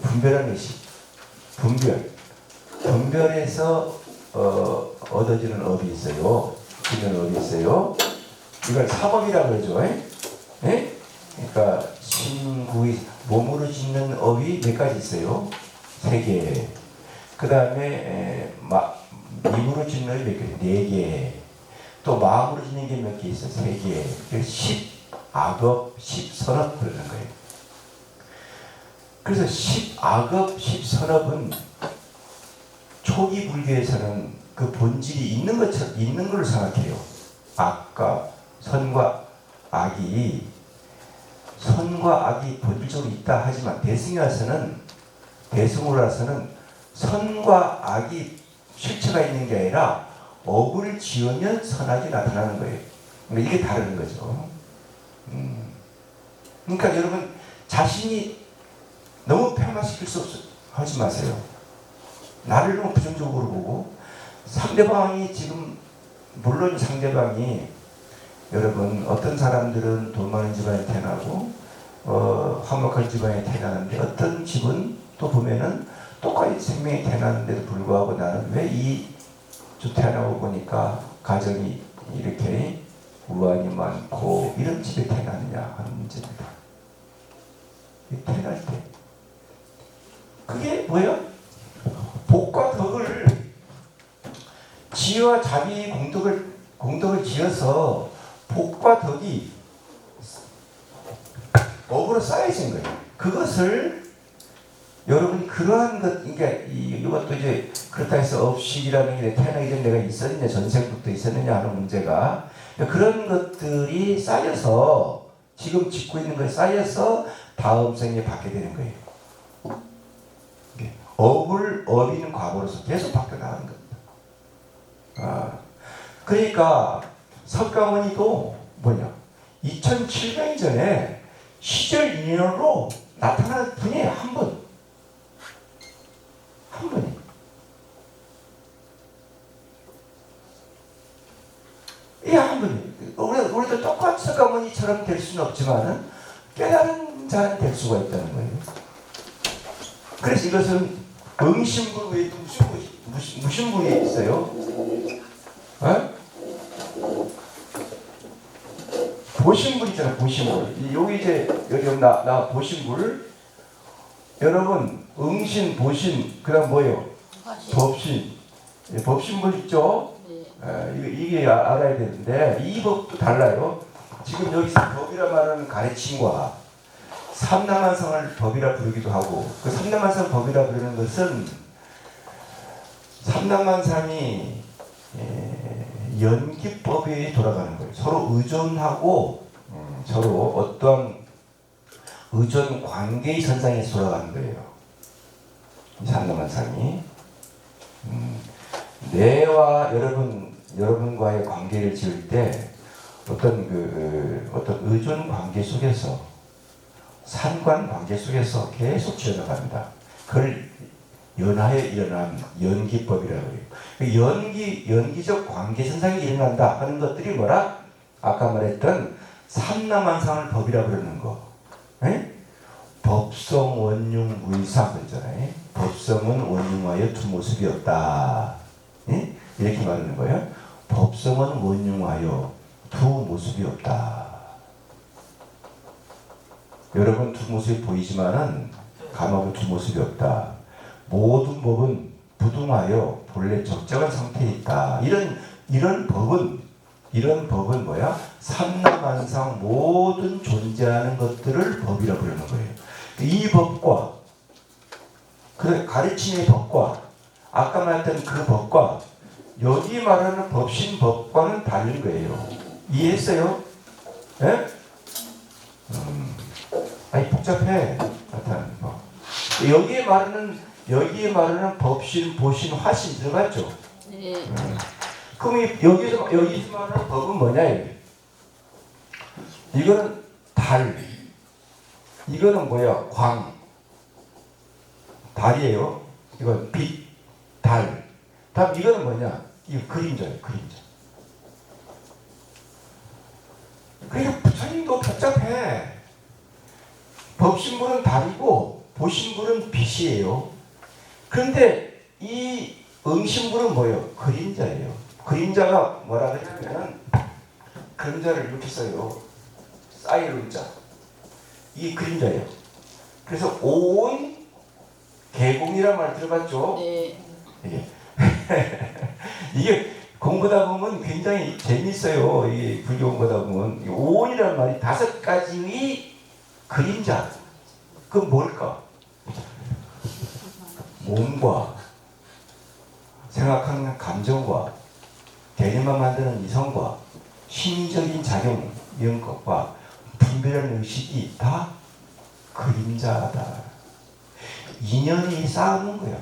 S1: 분별하는 의식. 분별에서 얻어지는 업이 있어요. 지는 업이 있어요. 이걸 삼업이라고 그러죠. 예? 그러니까 신구의 몸으로 짓는 업이 몇 가지 있어요? 3개. 그 다음에 입으로 짓는 업이 몇 개? 4개. 또 마음으로 짓는 게 몇 개 있어? 3개. 그래서 10악업, 10선업 그러는 거예요. 그래서 10악업, 10선업은 초기 불교에서는 그 본질이 있는 걸 생각해요. 악과 선과 악이 본질적으로 있다 하지만 대승으로 와서는 선과 악이 실체가 있는 게 아니라 업을 지으면 선악이 나타나는 거예요. 그러니까 이게 다른 거죠. 그러니까 여러분 자신이 너무 폄하시킬 수 하지 마세요. 나를 너무 부정적으로 보고 상대방이 지금 물론 상대방이 여러분 어떤 사람들은 돈 많은 집안에 태어나고 화목한 집안에 태어나는데 어떤 집은 또 보면은 똑같이 생명이 태어나는데도 불구하고 나는 왜 이 태어나고 보니까 가정이 이렇게 우환이 많고 이런 집에 태어났느냐 하는 문제입니다. 태어날 때 그게 뭐야? 복과 덕을 지혜와 자비 공덕을 지어서 복과 덕이 업으로 쌓여진 거예요. 그것을 여러분이 그러한 것, 그러니까 이것도 이제 그렇다 해서 업식이라는 게 태어나기 전에 내가 있었느냐, 전생부터 있었느냐 하는 문제가 그런 것들이 쌓여서 지금 짓고 있는 것이 쌓여서 다음 생에 받게 되는 거예요. 업인 과거로서 계속 바뀌어나가는 겁니다. 그러니까 석가모니도 뭐냐 2700년 전에 시절 인연으로 나타난 분이 한 분이 이 한 분이 우리도 똑같이 석가모니처럼 될 수는 없지만은 깨달은 자는 될 수가 있다는 거예요. 그래서 이것은 응심불 외에 무슨 분이 있어요? 보신불 있잖아요. 보신불. 여기 이제 여기 나 보신불. 여러분 응신, 보신, 그다음 뭐예요? 법신. 법신불 있죠?
S2: 네.
S1: 이게 알아야 되는데 이 법도 달라요. 지금 여기서 법이라 말하는 가르침과 삼남한성을 법이라 부르기도 하고, 그 삼남한성 법이라 부르는 것은 삼남한상이 연기법에 돌아가는 거예요. 서로 의존하고 서로 어떠한 의존 관계의 선상에서 돌아가는 거예요. 이 삼남한상이 내와 여러분과의 관계를 지을 때 어떤 의존 관계 속에서 상관 관계 속에서 계속 지어나갑니다. 그걸 연하에 일어난 연기법이라고 해요. 그 연기적 관계 현상이 일어난다 하는 것들이 뭐라? 아까 말했던 삼남한상을 법이라 부르는 거. 에? 법성 원흉 무이상 그랬잖아요. 법성은 원흉하여 두 모습이 없다. 에? 이렇게 말하는 거예요. 법성은 원흉하여 두 모습이 없다. 여러분 두 모습이 보이지만은 감하고 두 모습이 없다. 모든 법은 부동하여 본래 적정한 상태에 있다. 이런 법은 뭐야? 삼남한상 모든 존재하는 것들을 법이라 부르는 거예요. 이 법과 그 가르침의 법과 아까 말했던 그 법과 여기 말하는 법신법과는 다른 거예요. 이해했어요? 예? 아니 복잡해. 나타나는 거. 여기에 말하는 법신, 보신, 화신 들어갔죠?
S2: 네.
S1: 그럼 여기서 말하는 법은 뭐냐? 이거는 달. 이거는 뭐야? 광. 달이에요. 이건 빛, 달. 다음 이거는 뭐냐? 이거 그림자예요. 그림자. 그러니까 부처님도 복잡해. 법신불은 달이고 보신불은 빛이에요. 그런데 이 응신불은 뭐예요? 그림자예요. 그림자가 뭐라 그러냐면 그림자를 이렇게 써요. 쌓일 의자. 이 그림자예요. 그래서 온 개공이란 말 들어봤죠?
S2: 네.
S1: 이게 공부하다 보면 굉장히 재밌어요. 이 불교 공부하다 보면 오온이라는 말이 5가지의 그림자. 그건 뭘까? 몸과 생각하는 감정과 개념만 만드는 이성과 심리적인 작용 이런 것과 분별하는 의식이 다 그림자다. 인연이 쌓아놓은 거야.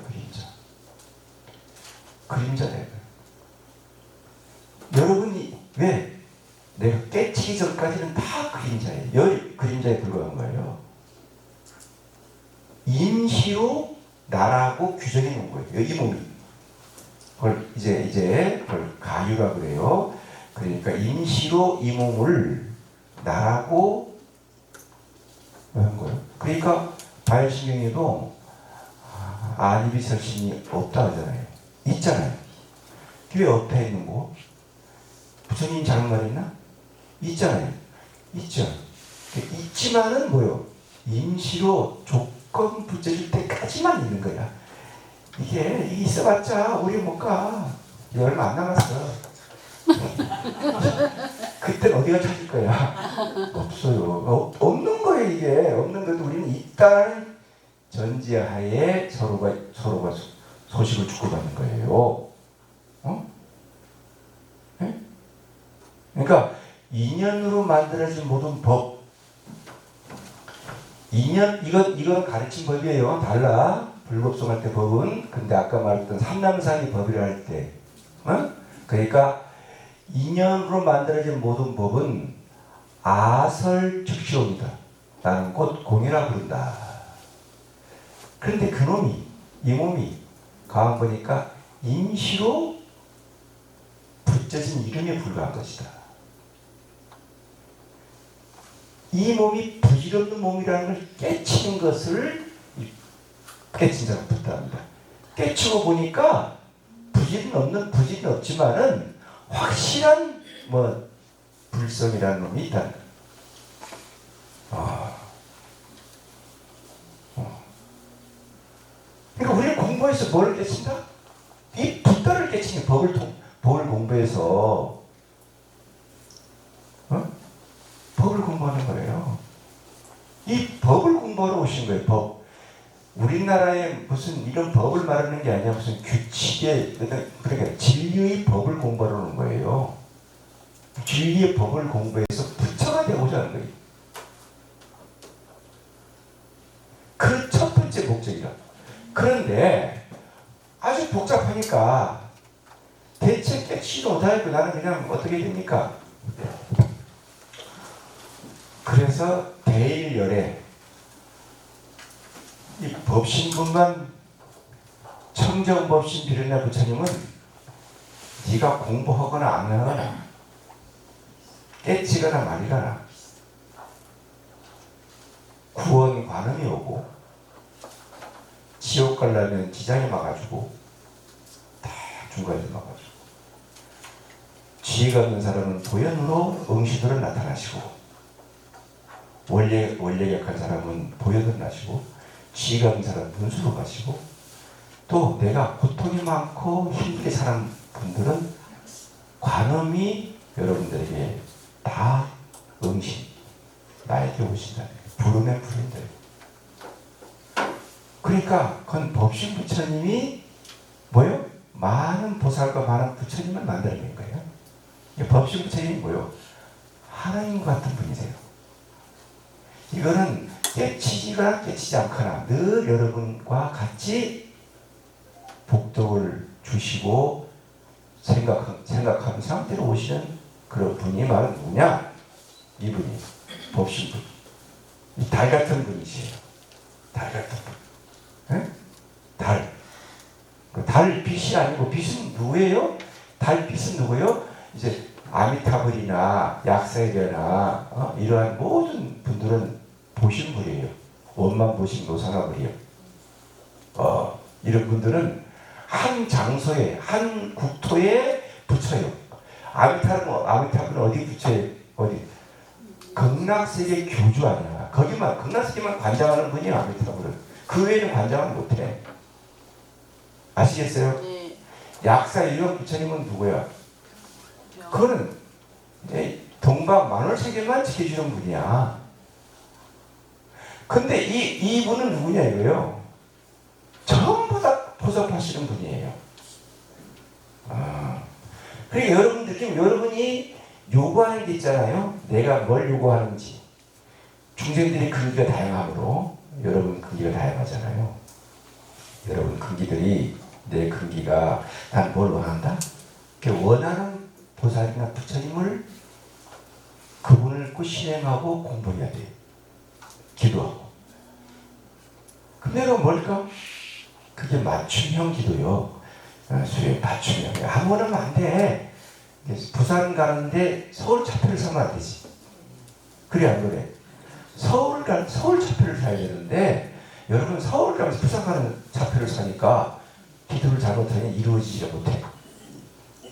S1: 그림자다. 여러분이 왜 내가 깨치기 전까지는 다 그림자예요. 열 그림자에 불과한 거예요. 임시로 나라고 규정해 놓은 거예요. 이 몸이. 그걸 이제 그걸 가유라 그래요. 그러니까 임시로 이 몸을 나라고 한 거예요. 그러니까 바이신경에도 아니비설신이 없다 하잖아요. 있잖아요. 왜 없다 있는 거? 부처님 잘못 말했나? 있잖아요. 있죠. 있지만은 뭐요? 임시로 조건 붙여줄 때까지만 있는 거야. 이게 있어봤자 우리 못 가. 얼마 안 남았어. 그땐 어디가 찾을 거야? 없어요. 없는 거예요. 이게 없는 것도 우리는 일단 전제하에 서로가 소식을 주고받는 거예요. 네? 그러니까 인연으로 만들어진 모든 법. 이건 가르친 법이에요. 달라. 불법성할 때 법은. 근데 아까 말했던 삼남상이 법이라 할 때. 그러니까 인연으로 만들어진 모든 법은 아설즉시옵니다. 나는 곧 공이라 부른다. 그런데 이 몸이 가만 보니까 임시로 붙여진 이름에 불과한 것이다. 이 몸이 부질없는 몸이라는 걸 깨치는 것을 깨친 자가 붙답니다. 깨치고 보니까 부질은 없지만은 확실한 불성이라는 놈이 있다. 그러니까 우리 공부해서 뭘 깨친다? 이 붓다를 깨치는 법을 공부해서 법을 공부하는 거예요. 이 법을 공부하러 오신 거예요. 법. 우리나라에 무슨 이런 법을 말하는 게 아니라 무슨 규칙의, 그러니까 진리의 법을 공부하러 오는 거예요. 진리의 법을 공부해서 부처가 되고자 하는 거예요. 그 첫 번째 목적이라. 그런데 아주 복잡하니까 대체 깨치도 못하겠고 나는 그냥 어떻게 됩니까? 그래서 대일열에 이 법신분만 청정법신 비련나 부처님은 네가 공부하거나 안 하거나 깨치거나 말이거나 구원 관음이 오고 지옥 가려면 기장이 막아주고 다 중간에 막아주고 지혜가 없는 사람은 보현으로 응시도를 나타나시고 원래격한 사람은 보현으로 나시고 지혜가 없는 사람은 분수로 가시고 또 내가 고통이 많고 힘들게 사는 분들은 관음이 여러분들에게 다 응시 나에게 오신다. 부르면 부른다. 그러니까 그건 법신 부처님이 뭐요? 많은 보살과 많은 부처님을 만들어낸 거예요. 법신 부처님이 뭐요? 하나님 같은 분이세요. 이거는 깨치거나 깨치지 않거나 늘 여러분과 같이 복덕을 주시고 생각하는 상태로 오시는 그런 분이 바로 누구냐? 이분이 법신 분. 이 달 같은 분이세요. 달 같은 분. 네? 달. 달 빛이 아니고 빛은 누구예요? 달 빛은 누구예요? 이제 아미타불이나 약사이나 이러한 모든 분들은 보신불이에요. 원만 보신 노사가불이에요. 이런 분들은 한 장소에 한 국토에 붙여요. 아미타불은 어디 붙여요? 어디? 극락세계 교주 아니야. 거기만 극락세계만 관장하는 분이 아미타불은. 그 외에는 관장은 못해. 아시겠어요?
S2: 네.
S1: 약사 이런 부처님은 누구야? 그거는 동방 만월세계만 지켜주는 분이야. 근데 이분은 누구냐 이거요? 전부 다 보살하시는 분이에요. 그러니까 여러분 느낌, 여러분이 요구하는 게 있잖아요. 내가 뭘 요구하는지. 중생들이 근기가 다양하므로 여러분 근기가 다양하잖아요. 여러분 근기들이 내 근기가 난 뭘 원한다? 원하는 보살이나 부처님을 그분을 꼭 실행하고 공부해야 돼. 기도하고. 근데 내가 뭘까? 그게 맞춤형 기도요. 수행 맞춤형. 아무거나 하면 안 돼. 부산 가는데 서울 차표를 사면 안 되지. 그래 안 그래? 서울 차표를 사야 되는데 여러분 서울 가면서 부산 가는 차표를 사니까 기도를 잘못하면 이루어지지 못해.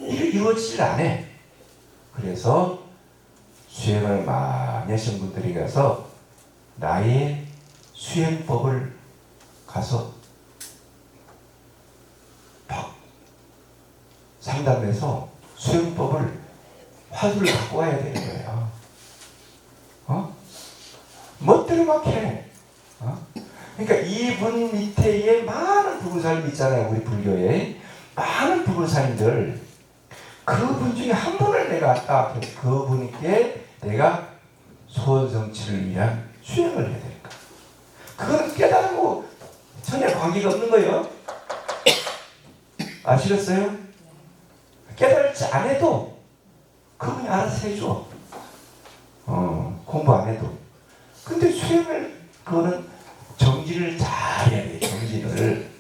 S1: 이루어지질 않아. 그래서 수행을 많이 하신 분들이 가서 나의 수행법을 가서 막 상담해서 수행법을 화두를 갖고 와야 되는 거예요. 멋대로 막 해. 그러니까 이분 밑에에 많은 부부사님 있잖아요. 우리 불교에 많은 부부사님들 그분 중에 한 분을 내가 딱 그분께 내가 소원성취를 위한 수행을 해야 되니까 그거는 깨달고 전혀 관계가 없는 거예요. 아시겠어요? 깨달지 안 해도 그분이 알아서 해줘. 공부 안 해도. 근데 수행을 그거는 정진을 잘 해야 돼. 정진을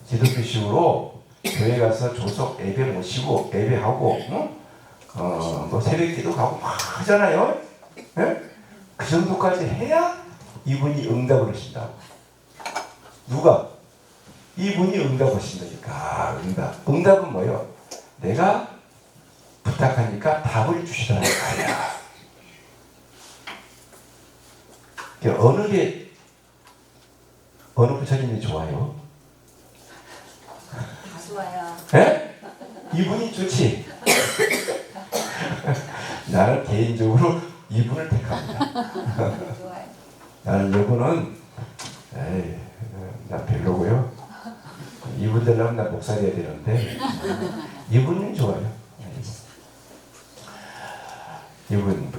S1: 기독교식으로 교회 가서 조석 예배 모시고 예배하고 뭐 새벽기도 가고 막 하잖아요. 네? 그 정도까지 해야 이분이 응답을 하신다고. 누가? 이분이 응답하신다니까. 응답은 뭐예요? 내가 부탁하니까 답을 주시라는 거야. 어느 부처님이 좋아요?
S2: 좋아요.
S1: 예? 이분이 좋지. 나는 개인적으로 이분을 택합니다.
S2: 좋아요.
S1: 나는 이분은 나 별로고요. 이분 되려면 나 목사 돼야 되는데 이분은 좋아요. 이분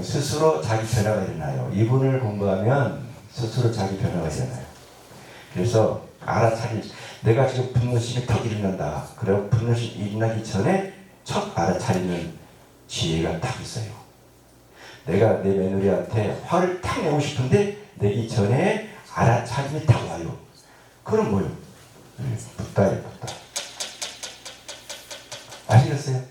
S1: 스스로 자기 변화가 일어나요. 이분을 공부하면 스스로 자기 변화가 일어나요. 그래서 알아차릴, 내가 지금 분노심이 턱 일어난다. 그리고 분노심이 일어나기 전에 첫 알아차리는 지혜가 딱 있어요. 내가 내 며느리한테 화를 탁 내고 싶은데 내기 전에 알아차림이 딱 와요. 그럼 뭐요? 붓다예요, 붓다. 아시겠어요?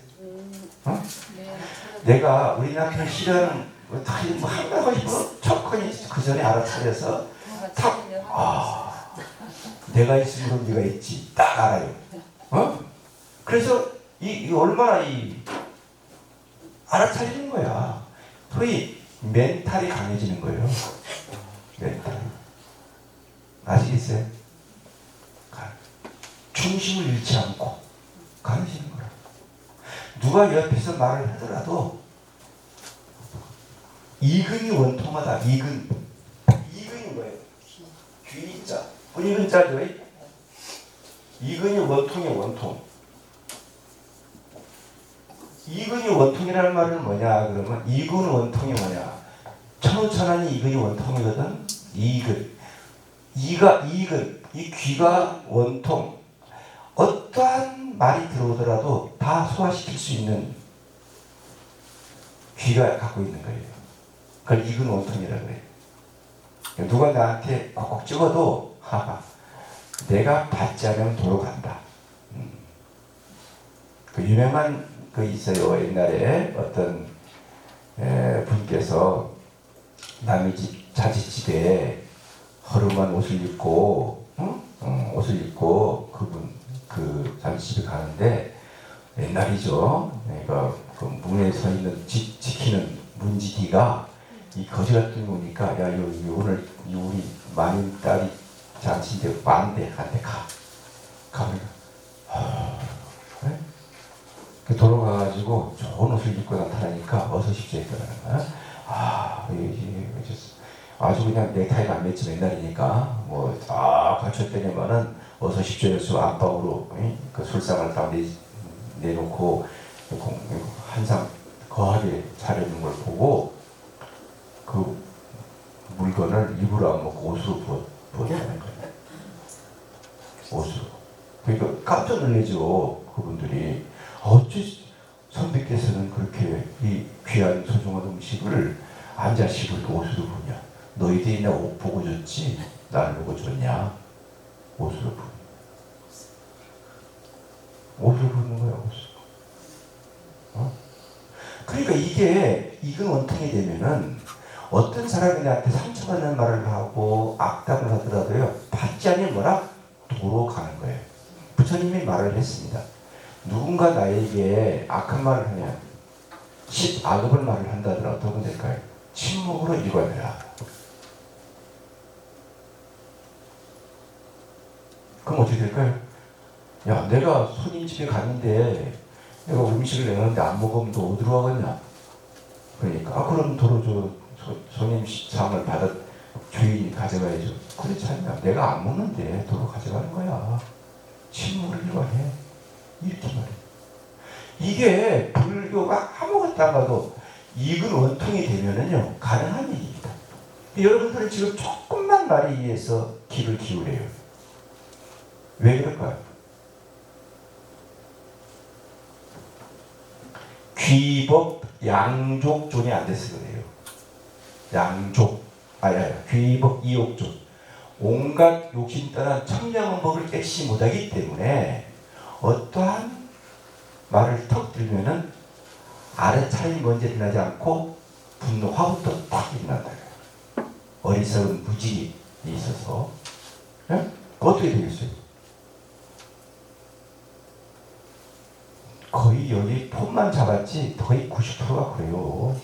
S1: 어?
S2: 네.
S1: 내가 우리 남편 싫어하는 뭐 한가하고 싶어 척하니 그 전에 알아차려서 탁, 내가 있으면 네가 있지 딱 알아요. 어? 그래서 이 얼마나 알아차리는 거야. 소위 멘탈이 강해지는 거예요. 멘탈. 아시겠어요? 중심을 잃지 않고 강해지는 거야. 누가 옆에서 말을 하더라도 이근이 원통하다. 이근이 뭐예요? 귀자. 이근자죠. 이근이 원통이에요. 원통. 이근이 원통이라는 말은 뭐냐 그러면 이근 원통이 뭐냐. 천우천안이 이근이 원통이거든. 이근. 이 귀가 원통. 어떠한 말이 들어오더라도 다 소화시킬 수 있는 귀가 갖고 있는 거예요. 그걸 이근 원통이라고 그래요. 누가 나한테 콕콕 찍어도 내가 받지 않으면 도로 간다. 그 유명한 그 있어요. 옛날에 어떤 분께서 남의 집 자취집에 허름한 옷을 입고 그분 그 자취집에 가는데 옛날이죠. 그러니까 그 문에 서 있는 지키는 문지기가 이 거지 같은 거 보니까 야 여기 오늘 우리 마님 딸이 잔치인데 만대 한테 가면 그 돌아가가지고 좋은 옷을 입고 나타나니까 어서 오십시오 했더라는 거야. 아주 그냥 넥타이가 안 맺지 맨날이니까 뭐 딱 갖췄더니만은 어서 오십시오 해서 안방으로 그 술상을 딱 내놓고 한상 거하게 차려놓은 걸 보고 그 물건을 입으로 안 먹고 옷으로 부었다는 거예요. 옷으로. 그러니까 깜짝 놀라죠. 그분들이. 어찌 선비께서는 그렇게 이 귀한 소중한 음식을 앉아식을 옷으로 부냐. 너희들이 나 옷 보고 줬지 나를 보고 줬냐. 옷으로 부. 옷으로 부는 거야. 옷으로. 그러니까 이게 이근 원통이 되면은 어떤 사람이 나한테 상처받는 말을 하고 악담을 하더라도요 받지 않으면 뭐라? 도로 가는 거예요. 부처님이 말을 했습니다. 누군가 나에게 악한 말을 하면 10악업을 말을 한다더라 어떻게 될까요? 침묵으로 일관해라. 그럼 어떻게 될까요? 야 내가 손님 집에 갔는데 내가 음식을 내놨는데 안 먹으면 너 어디로 가겠냐? 그러니까 그럼 도로 손님 상을 받아 주인이 가져가야죠. 그렇지 않냐? 내가 안 먹는데 도로 가져가는 거야. 침묵을 일관해. 이렇게 말해. 이게 불교가 아무것도 안 가도 이근 원통이 되면은요 가능한 일입니다. 여러분들은 지금 조금만 말에 의해서 귀를 기울여요. 왜 그럴까요? 귀법 양족존이 안 돼서 그래요. 귀법 이욕존. 온갖 욕심 떠난 청량한 법을 깨닫지 못하기 때문에 어떠한 말을 턱 들면은 알아차림이 먼저 일어나지 않고 분노, 화부터 딱 일어난다. 어리석은 무지이 있어서 어떻게 되겠어요? 거의 여기 폰만 잡았지 거의 90%가 그래요.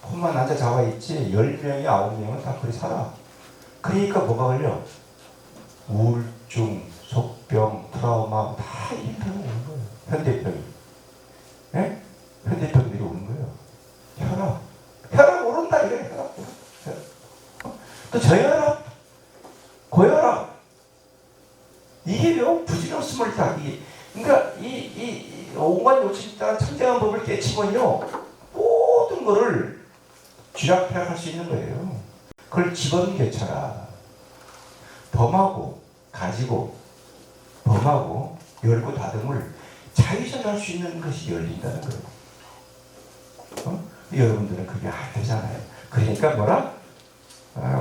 S1: 폰만 앉아 잡아 있지 10명이 9명은 다 그리 살아. 그러니까 뭐가 걸려? 우울증, 속병, 트라우마 다 이런 병이 오는 거예요. 현대병이. 현대병들이 오는 거예요. 혈압 오른다 이래. 또 저혈압, 고혈압. 이게 요 부질없음을 다 그러니까 이 온갖 욕심에 따른 청정한 법을 깨치면요 모든 거를 쥐락펴락할 수 있는 거예요. 그걸 집어넣겨쳐라. 범하고 가지고 범하고 열고 닫음을 자유자재로 할 수 있는 것이 열린다는 거예요. 여러분들은 그게 안 되잖아요. 그러니까 뭐라?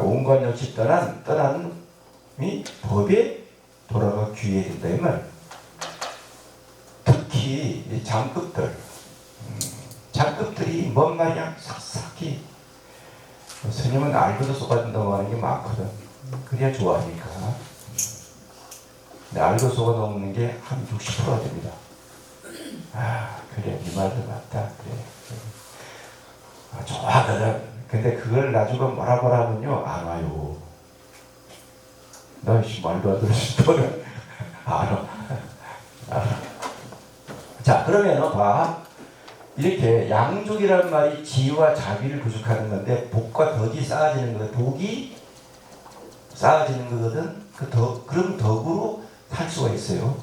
S1: 온갖 욕심 떠나는 이 법에 돌아가 귀해야 된다 이 말. 특히 이 장급들이 뭔 말이야 싹싹히 스님은 알고도 속아준다고 하는 게 많거든. 그래야 좋아하니까. 근데 알고 속아 넘는 게 한 60%가 됩니다. 그래 네 말도 맞다. 그래. 좋아하거든. 근데 그걸 놔주고 뭐라 하면요 안 와요. 나 말도 안 들으시더라. 알아. 자 그러면 봐. 이렇게 양족이란 말이 지와 자비를 구축하는 건데 복과 덕이 쌓아지는 거거든. 복이 쌓아지는 거거든. 그럼 덕으로 살 수가 있어요.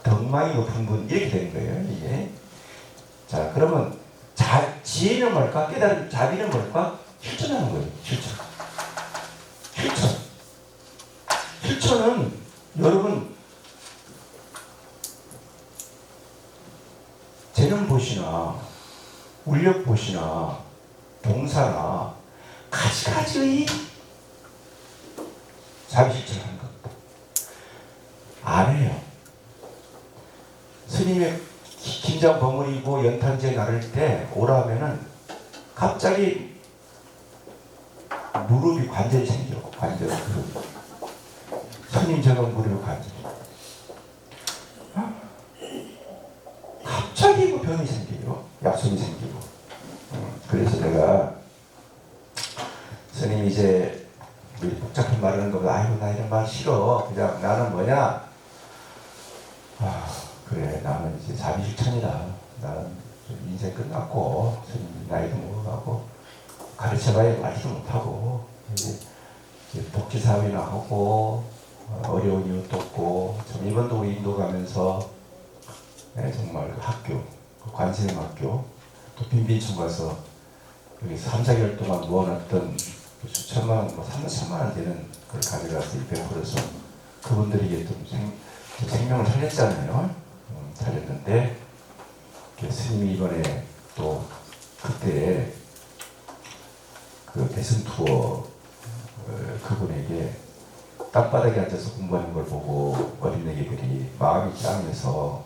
S1: 덕망이 높은 분 이렇게 되는 거예요. 이게. 자 그러면 지혜는 뭘까? 깨달은 자비는 뭘까? 실천하는 거예요. 실천은 여러분 재능보시나 울력보시나 동사나 가지가지의 자비실천하는 겁니다. 안 해요. 스님의 김장 버무리고 연탄재 나를 때 오라 하면은 갑자기 무릎이 관절이 생겨. 관절 무릎. 스님 저건 무릎 관절. 갑자기 뭐 병이 생겨요. 약손이 생기고. 그래서 내가 스님 이제 복잡한 말 하는 거보다 아이고 나 이런 말 싫어. 그냥 나는 뭐냐. 그래 나는 이제 자비실천이다. 나는 인생 끝났고 스님 나이도 먹어가고 가르쳐봐야 말도 못하고 이제 복지사업이나 하고 어려운 이웃 돕고 좀 일본도 인도 가면서 정말 학교 관세음학교 또 빈빈촌 가서 여기 3, 4개월 동안 모아놨던 수천만 원, 3천만 원 되는 걸 가져가서 200%서 그분들에게 좀 생명을 살렸잖아요. 살렸는데 스님이 이번에 또 그때 그 대승 투어 그분에게 땅바닥에 앉아서 공부하는 걸 보고 어린애기들이 마음이 짱해서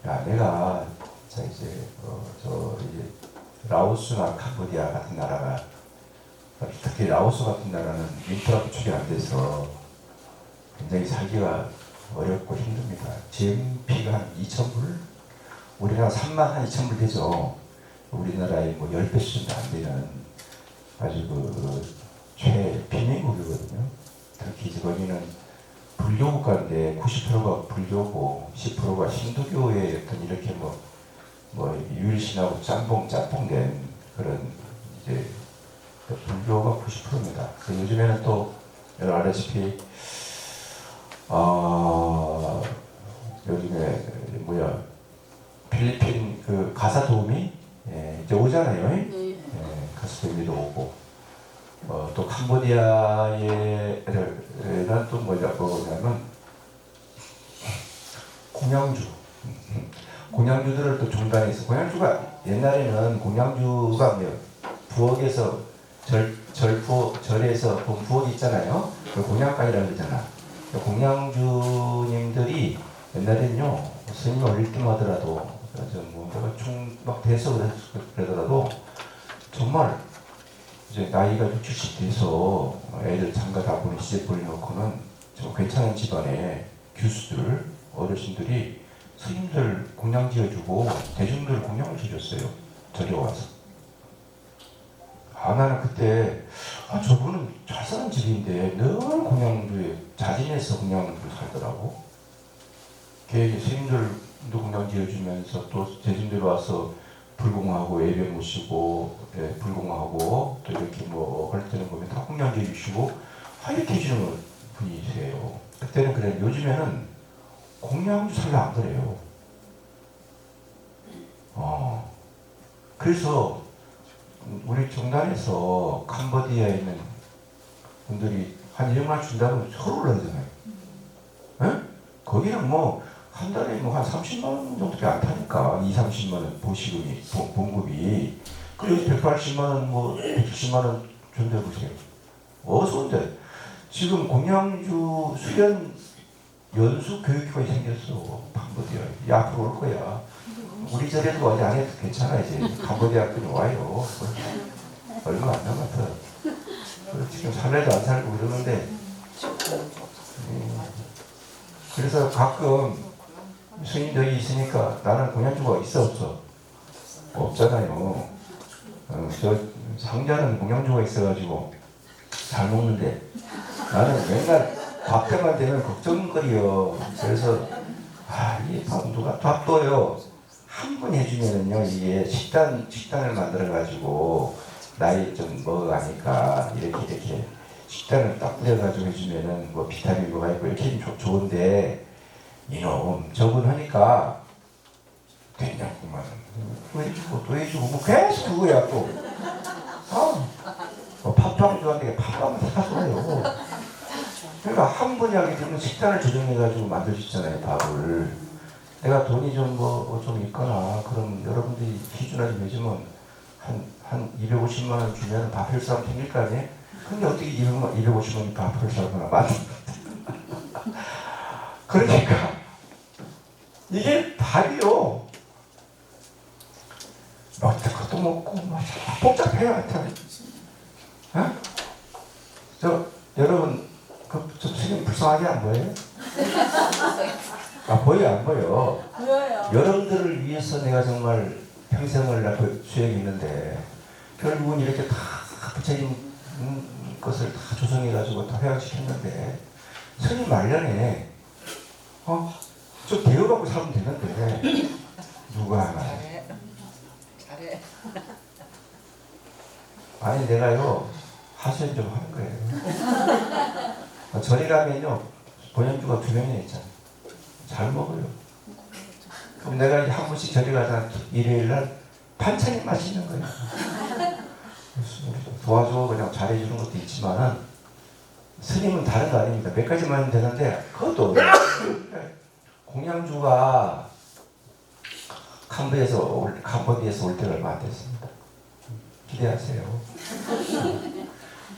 S1: 야 내가 이제 라오스나 캄보디아 같은 나라가 특히 라오스 같은 나라는 인프라 구축이 안 돼서 굉장히 살기가 어렵고 힘듭니다. GNP가 한 2,000불? 우리나라 3만 한 2,000불 되죠. 우리나라의 뭐 10배 수준도 안 되는 아주 최빈민국이거든요. 특히 이제 거기는 불교국가인데 90%가 불교고 10%가 힌두교의 어떤 이렇게 뭐 유일신하고 짬뽕된 그런 이제 불교가 90%입니다. 요즘에는 또 여러분 알다시피 요즘에 필리핀 그 가사 도우미 이제 오잖아요.
S2: 네.
S1: 가사 도우미도 오고 또 캄보디아에는 또 뭐냐면 공양주들을 또 종단에서 공양주가 옛날에는 공양주가 부엌에서 절에서 본 부엌이 있잖아요. 그 공양간이라고 그러잖아. 공양주님들이 옛날에는요 스님이 어릴 때만 하더라도 내가 막 돼서 그러더라도 정말 이제 나이가 60, 70 돼서 애들 장가 다 보는 시집 보내놓고는 좀 괜찮은 집안의 교수들 어르신들이 스님들 공양 지어주고 대중들 공양을 지어줬어요. 절에 와서. 나는 그때 저분은 잘 사는 집인데 늘 공양주에 자진해서 공양주를 살더라고. 걔 스님들도 공양 지어주면서 또 대중들 와서 불공하고 예배 모시고 불공하고 또 이렇게 뭐 할 때는 보면 다 홍련제 주시고 화이트 해주는 분이세요. 그때는 그래. 요즘에는 공양주 설교 안 그래요. 그래서 우리 종단에서 캄보디아에 있는 분들이 한 1억만 준다고 서로 그러잖아요. 거기는 뭐 한 달에 뭐 한 30만 원 정도밖에 안 타니까 2, 30만 원 보시금이 봉급이 그리고 180만 원 뭐 170만 원 준대 보세요. 어서운데 지금 공양주 수련 연수 교육기관이 생겼어. 캄보디아에. 앞으로 올 거야. 우리 절에도 어디 안 해도 괜찮아. 이제 캄보디아까지 와요. 얼마 안 남았어. 지금 살래도 안 살고 그러는데 그래서 가끔 스님들이 있으니까 나는 공양주가 있어 없어? 없잖아요. 저 상자는 공양주가 있어가지고 잘 먹는데 나는 맨날 밥 때만 되면 걱정거리요. 그래서 이 밥 누가 밥 떠요. 한 번 해주면은요 이게 식단을 만들어가지고 나이 좀 먹어가니까 이렇게 식단을 딱 뿌려가지고 해주면은 뭐 비타민 뭐가 있고 이렇게 좋은데 이놈 저분 하니까 된장국만 또 해주고 또 해주고 뭐 계속 그거야 또. 밥도 안 좋아하는데 밥만 사줘요. 그러니까 한 번이 하게 되면 식단을 조정해가지고 만들 수 있잖아요 밥을. 내가 돈이 좀 좀 있거나 그럼 여러분들이 기준화 좀 해주면 한 250만 원 주면 밥 할 사람 생길 거 아니에요? 근데 어떻게 250만 밥 할 사람을 만든 그러니까 이게 밥이요. 어떤 것도 먹고 복잡해요 하여튼. 여러분 저 지금 불쌍하게 안 보여요? 보여 안 보여?
S2: 보여요.
S1: 여러분들을 위해서 내가 정말 평생을 수행했는데 결국은 이렇게 다 부처님 것을 다 조성해가지고 다 회양시켰는데 스님 말년에 좀 대우받고 살면 되는데 누가 하나
S2: 잘해.
S1: 아니 내가요 하소연 좀 하는 거예요. 절에 가면요 본연주가 2명이나 있잖아. 잘 먹어요. 그럼 내가 이제 한 번씩 절에 가자 일요일날 반찬이 맛있는 거예요. 도와줘 그냥 잘해주는 것도 있지만은 스님은 다른 거 아닙니다. 몇 가지만 하면 되는데 그것도 공양주가 캄보디아에서 올 때가 얼마 안 됐습니다. 기대하세요.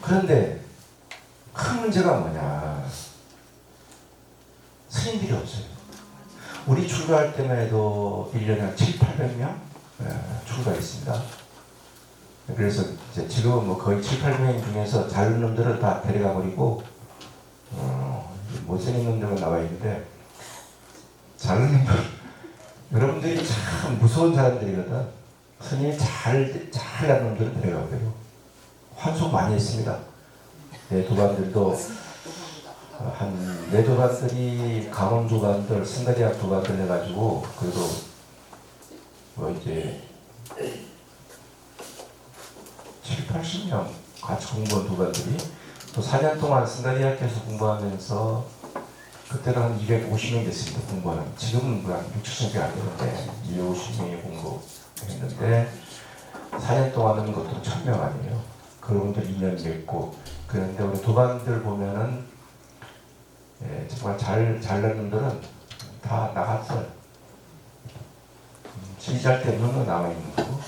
S1: 그런데 큰 문제가 뭐냐 스님들이 없어요. 우리 출가할 때만 해도 1년에 한 700~800명 출가했습니다. 그래서 이제 지금은 뭐 거의 7~800명 중에서 자른 놈들은 다 데려가 버리고 못생긴 놈들만 나와 있는데 자른 놈들 여러분들이 참 무서운 사람들이거든. 스님이 잘난 놈들은 데려가 버리고 환송 많이 했습니다. 도반들도 한 도반들이 강원 도반들, 승가대학 도반들 해가지고 그래도 뭐 이제 70~80명 같이 공부한 도반들이 또 4년 동안 승가대학에서 공부하면서 그때는 한 250명 됐습니다. 공부하는. 지금은 한 6~7,000명 안 되는데 250명이 공부했는데 4년 동안 하는 것도 1,000명 아니에요. 그런 분들 2년 맺고 그런데 우리 도반들 보면은 정말 잘난 놈들은 다 나갔어요. 지휘할 때 없는 건 남아있는 거고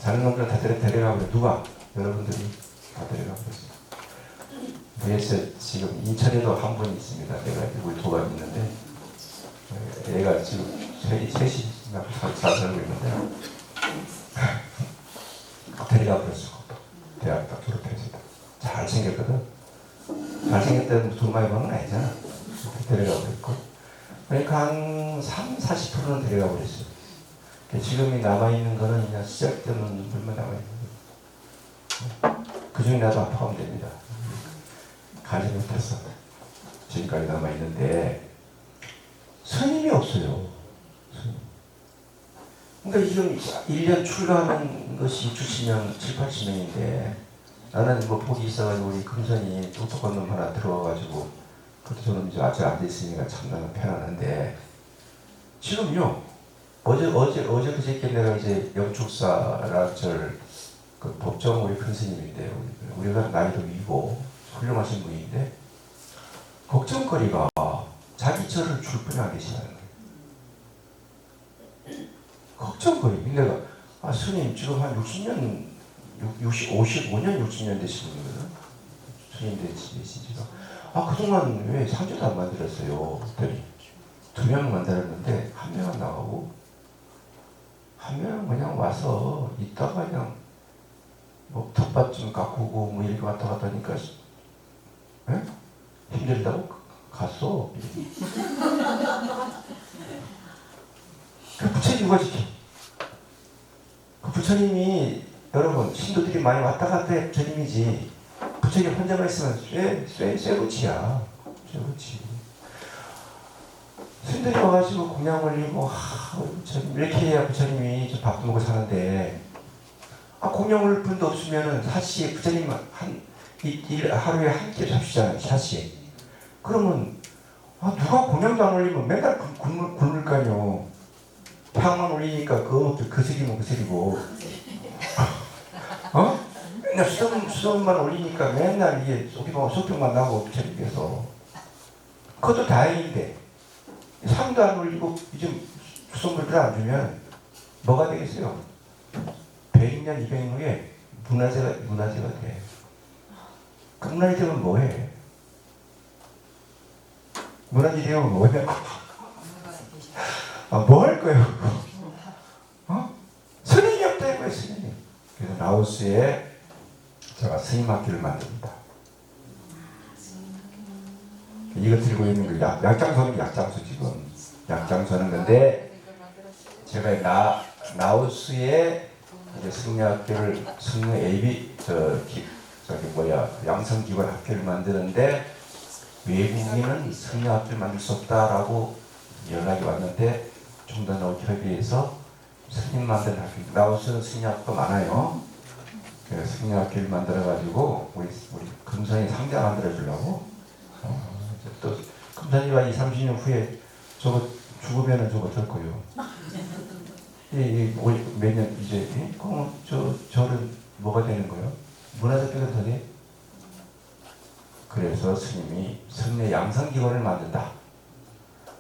S1: 잘난 놈들은 다 데려가고 누가? 여러분들이 다 데려가고 있어요. 그래서 지금 인천에도 한 분이 있습니다. 내가 우리 도반이 있는데 얘가 지금 셋이 잘 살고 있는데 데려가 버렸어. 대학 딱 졸업해서 잘생겼거든. 잘생겼다는 돈 많이 버는 건 아니잖아. 데려가 버렸고 그러니까 한 30~40%는 데려가 버렸어요. 지금이 남아있는 거는 그냥 시작되는 분만 남아있는 거예요. 그 중에 나도 포함됩니다. 가지 못했어. 지금까지 남아있는데 스님이 없어요. 스님. 그러니까 지금 1년 출가하는 것이 60명, 7, 80명인데 나는 뭐 복이 있어가지고 우리 금선이 똑똑한 놈 하나 들어와가지고 그것도 저는 이제 아직 앉아있으니까 참 나는 편안한데 지금요 어제 그저께 내가 이제 영축사랑 그 법정 우리 큰 스님인데 우리가 나이도 위고 훌륭하신 분인데 걱정거리가 자기 절을 줄 뿐이 안 계시다는 거예요. 걱정거리. 내가 스님 지금 한 60년 55년 60년 되신 분이거든. 스님 되신 지가 그동안 왜 상주도 안 만들었어요? 그랬더니 2명 만들었는데 1명은 나가고 1명은 그냥 와서 있다가 그냥 뭐 텃밭 좀 가꾸고 뭐 이렇게 왔다 갔다 하니까 힘들다고 갔어. 그 부처님 누가 지켜? 그 부처님이 여러분 신도들이 많이 왔다 갔다 해 부처님이지 부처님 혼자만 있으면 쇠고치야. 쇠고치. 신들이 와가지고 공양 올리고 부처님 이렇게 해야 부처님이 좀 밥 먹고 사는데 공양 올릴 분도 없으면 사시 부처님 하루에 한 끼 잡수잖아요. 사시. 그러면 누가 공양도 안 올리면 맨날 굶을까요? 향만 올리니까 그 색이면 그 색이고 맨날 수돗만 올리니까 맨날 이게 소평만 나고 부처님께서 그것도 다행인데 상도 안 올리고 요즘 수돗물들 안 주면 뭐가 되겠어요? 100년 200년 후에 문화재가 돼. 그 문화재 되면 뭐해? 문화재 되면 뭐냐고. 뭐 할 거예요? 스님이 없다 이거예요, 스님이. 그래서 라오스에 제가 스님 학교를 만듭니다. 이거 들고 있는 거 약장소는 약장소 지금. 약장소는 근데 제가 라오스에 이제 승려학교를 승려 AB 양성기관 학교를 만드는데 외국인은 승려학교를 만들 수 없다라고 연락이 왔는데 중단하고 협의해서 스님 만드는 학교, 라오스는 승려학교 많아요. 그래서 승려학교를 만들어가지고 우리 금선이 상자 만들어 주려고 또 금선이가 20, 30년 후에 저거 죽으면은 저거 어쩔 거예요. 몇 년 이제 그럼 저는 뭐가 되는 거예요? 문화재가 더 돼? 그래서 스님이 승려 양성기관을 만든다.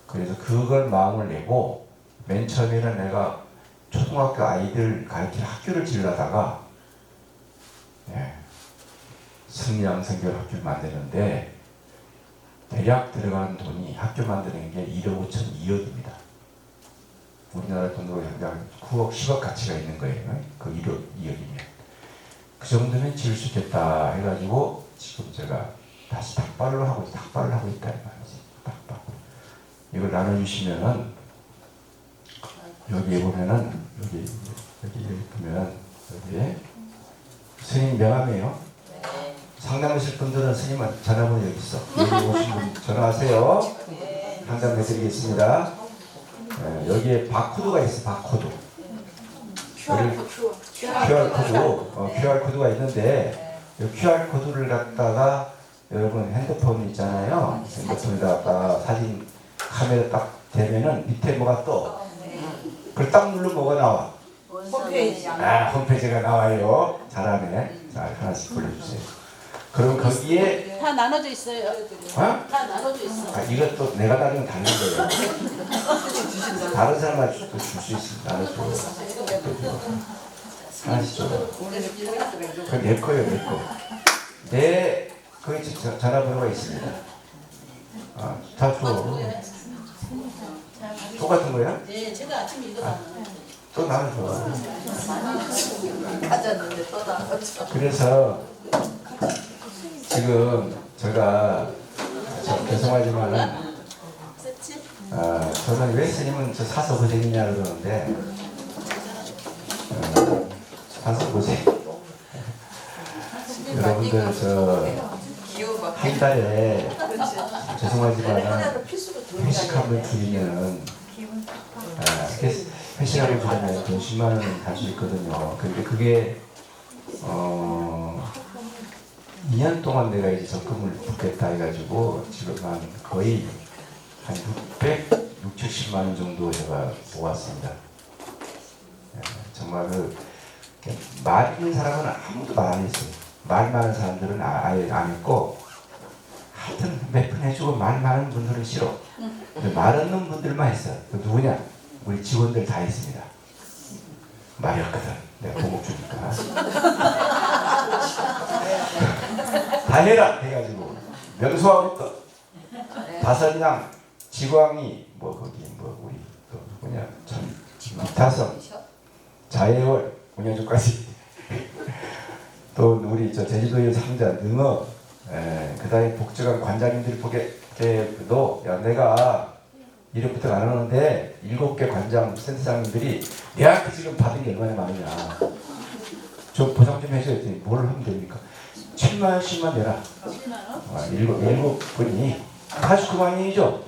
S1: 그래서 그걸 마음을 내고 맨 처음에는 내가 초등학교 아이들 가르치는 학교를 지으려다가 승려 양성기관 학교를 만드는데 대략 들어가는 돈이 학교 만드는 게 1억 5천 2억입니다. 우리나라 돈으로 약 9억 10억 가치가 있는 거예요. 그 1억 2억이면 그 정도면 지을 수 있겠다 해가지고 지금 제가 다시 닭발을 하고 있다 이 말이지. 닭발. 이걸 나눠주시면은 여기에 보면은 여기 보면 여기에 스님 명함이에요. 상담하실 분들은 스님은 전화번호 여기 있어. 여기 오신 분 전화하세요. 상담해드리겠습니다. 여기에 바코드가 있어. 바코드. QR 코드가 있는데 이 QR 코드를 갖다가 여러분 핸드폰 있잖아요. 핸드폰에다가 사진 카메라 딱 대면은 밑에 뭐가 떠. 그걸 딱 누르면 뭐가 나와?
S2: 홈페이지.
S1: 홈페이지가 나와요. 잘하네. 자, 하나씩 불러주세요. 그럼 거기에
S2: 다 나눠져 있어요. 다 나눠져 있어.
S1: 이것도 내가 나누면 다른 거예요. 다른 사람한테 줄 수 있습니다. 나눠줘. 하나씩 줘. 그건 내 거예요, 내 거. 거기 전화번호가 있습니다. 다 줘. 똑같은 거야?
S2: 네, 제가 아침에 이거
S1: 또 나눠줘.
S2: 가졌는데 또 나눠줘.
S1: 그래서 지금 제가 죄송하지만은 저는 왜 스님은 저 사서 고생이냐 그러는데 사서 고생 여러분들 한 달에 죄송하지만은 회식 한 번 줄이면 회식하고 주면 돈 10만 원 갈 수 있거든요. 근데 그게 2년 동안 내가 이제 적금을 붓겠다 해가지고 지금 한 거의 한 670만 원 정도 제가 모았습니다. 정말 말 있는 사람은 아무도 말 안 했어요. 말 많은 사람들은 아예 안 했고, 하여튼 몇 푼 해주고 말 많은 분들은 싫어. 말 없는 분들만 했어요. 그 누구냐? 우리 직원들 다 했습니다. 말이 없거든. 내가 보복 주니까. 다 해라! 해가지고. 명수하고 또 다섯냥, 지광이, 우리 또 누구냐? 이타성, 자해월, 운영주까지. 또 우리 제주도의 상자, 능어, 그 다음에 복지관 관장님들이 보게도, 야, 내가 이름부터 안 하는데 7개 관장 센터장님들이 내한테 지금 받은 게 얼마나 많으냐. 저 보상 좀 해줘야 돼. 뭘 하면 됩니까? 7만 원씩만 내라. 7 분이 49만 원이죠.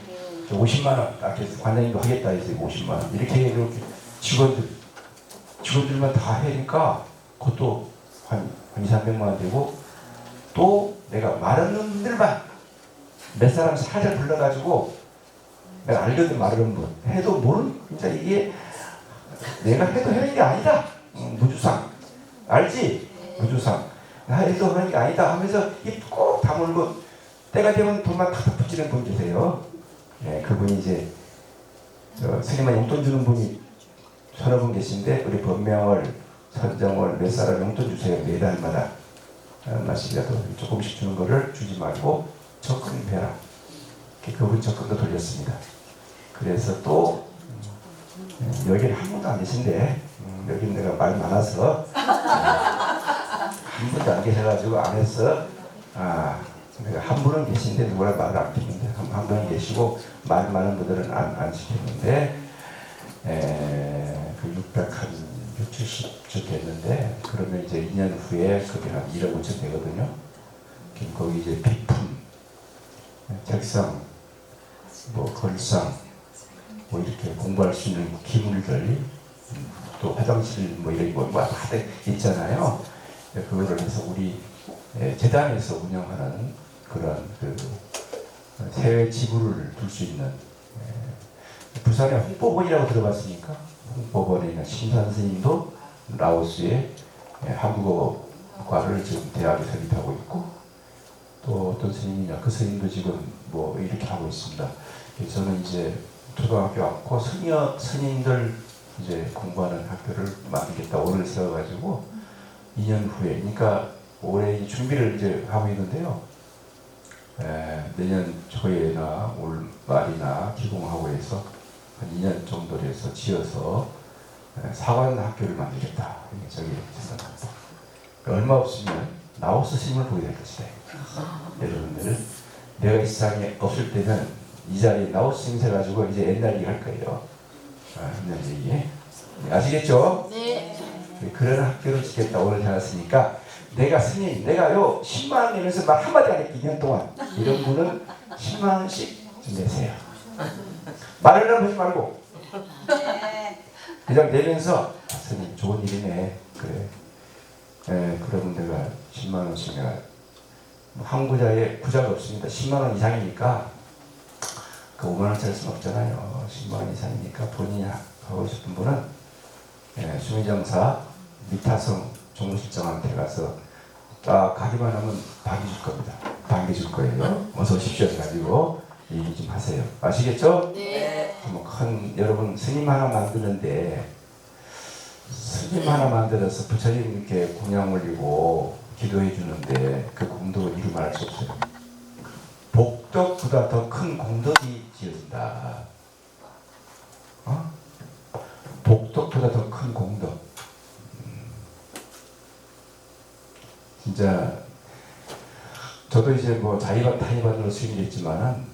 S1: 50만 원. 딱 해서 관장님도 하겠다 해서 50만 원. 이렇게 직원들만 다 해니까 그것도 한 2, 300만 원 되고, 또 내가 말 없는 분들만 몇 사람 살짝 불러가지고, 내가 알거든, 말 없는 분. 해도 모르는, 진짜 이게 내가 해도 하는 게 아니다. 무주상. 알지? 무주상. 나 해도 하는 게 아니다 하면서 입 꼭 다물고 때가 되면 돈만 탁탁 붙이는 분 계세요. 그분이 이제 스님한 용돈 주는 분이 서너 분 계신데, 우리 법명을 선정을 몇 사람 용돈 주세요. 매달마다 얼마씩이라도 조금씩 주는 거를 주지 말고 적금 해라. 그분 적금도 돌렸습니다. 그래서 또 여기는 한 분도 안 계신데, 여기는 내가 말 많아서 한 분도 안 계셔가지고 안 해서, 내가 한 분은 계신데 누구나 말을 안 듣는데, 한 분은 계시고 말 많은 분들은 안 시켰는데, 그 670주 됐는데, 그러면 이제 2년 후에 그게 한 1억 5천 되거든요. 거기 이제 비품, 책상, 걸상, 이렇게 공부할 수 있는 기물들, 또 화장실 이런 거 다들 있잖아요. 그거를 해서 우리 재단에서 운영하는 그런 세외 지구를 둘 수 있는, 부산에 홍보본이라고 들어봤으니까, 홍보본에 있는 심산 스님도 라오스에 한국어과를 지금 대학에 설립하고 있고, 또 어떤 스님이냐, 그 스님도 지금 이렇게 하고 있습니다. 저는 이제 초등학교 왔고 스님들 이제 공부하는 학교를 만들겠다 오늘 세워가지고 2년 후에, 그러니까 올해 준비를 이제 하고 있는데요. 내년 초에나 올 말이나 기공하고 해서 한 2년 정도 돼서 지어서 사관 학교를 만들겠다. 저기 생각합니다. 얼마 없으면 라오스 스님을 보게 될 것이다. 여러분들, 내가 이 세상에 없을 때는 이 자리에 라오스 스님 세가지고 이제 옛날 얘기 할 거예요. 옛날 얘기. 아시겠죠?
S2: 네.
S1: 그런 학교를 짓겠다 오늘 해놨으니까, 내가 스님, 내가요 10만 원 내면서 말 한마디 안 했기 2년 동안, 이런 분은 10만 원씩 좀 내세요. 말을 하지 말고 그냥 내면서, 스님 좋은 일이네, 그래. 그러면 내가 10만 원씩, 내가 항구자에 부자가 없습니다. 10만 원 이상이니까 그 5만 원짜리 수는 없잖아요. 10만 원 이상이니까 본인이 하고 싶은 분은 수미정사 미타성 종무실장한테 가서 딱 가기만 하면 박이 줄 겁니다. 박이 줄 거예요. 어서 오십시오 해가지고 얘기 좀 하세요. 아시겠죠?
S2: 네.
S1: 큰 여러분, 스님 하나 만드는데, 스님 하나 만들어서 부처님 이렇게 공양 올리고 기도해 주는데 그 공덕을 이루 말할 수 없어요. 복덕보다 더 큰 공덕이 지어진다. 복덕보다 더 큰 공덕. 진짜 저도 이제 자의반 타의반으로 스님이 됐지만은,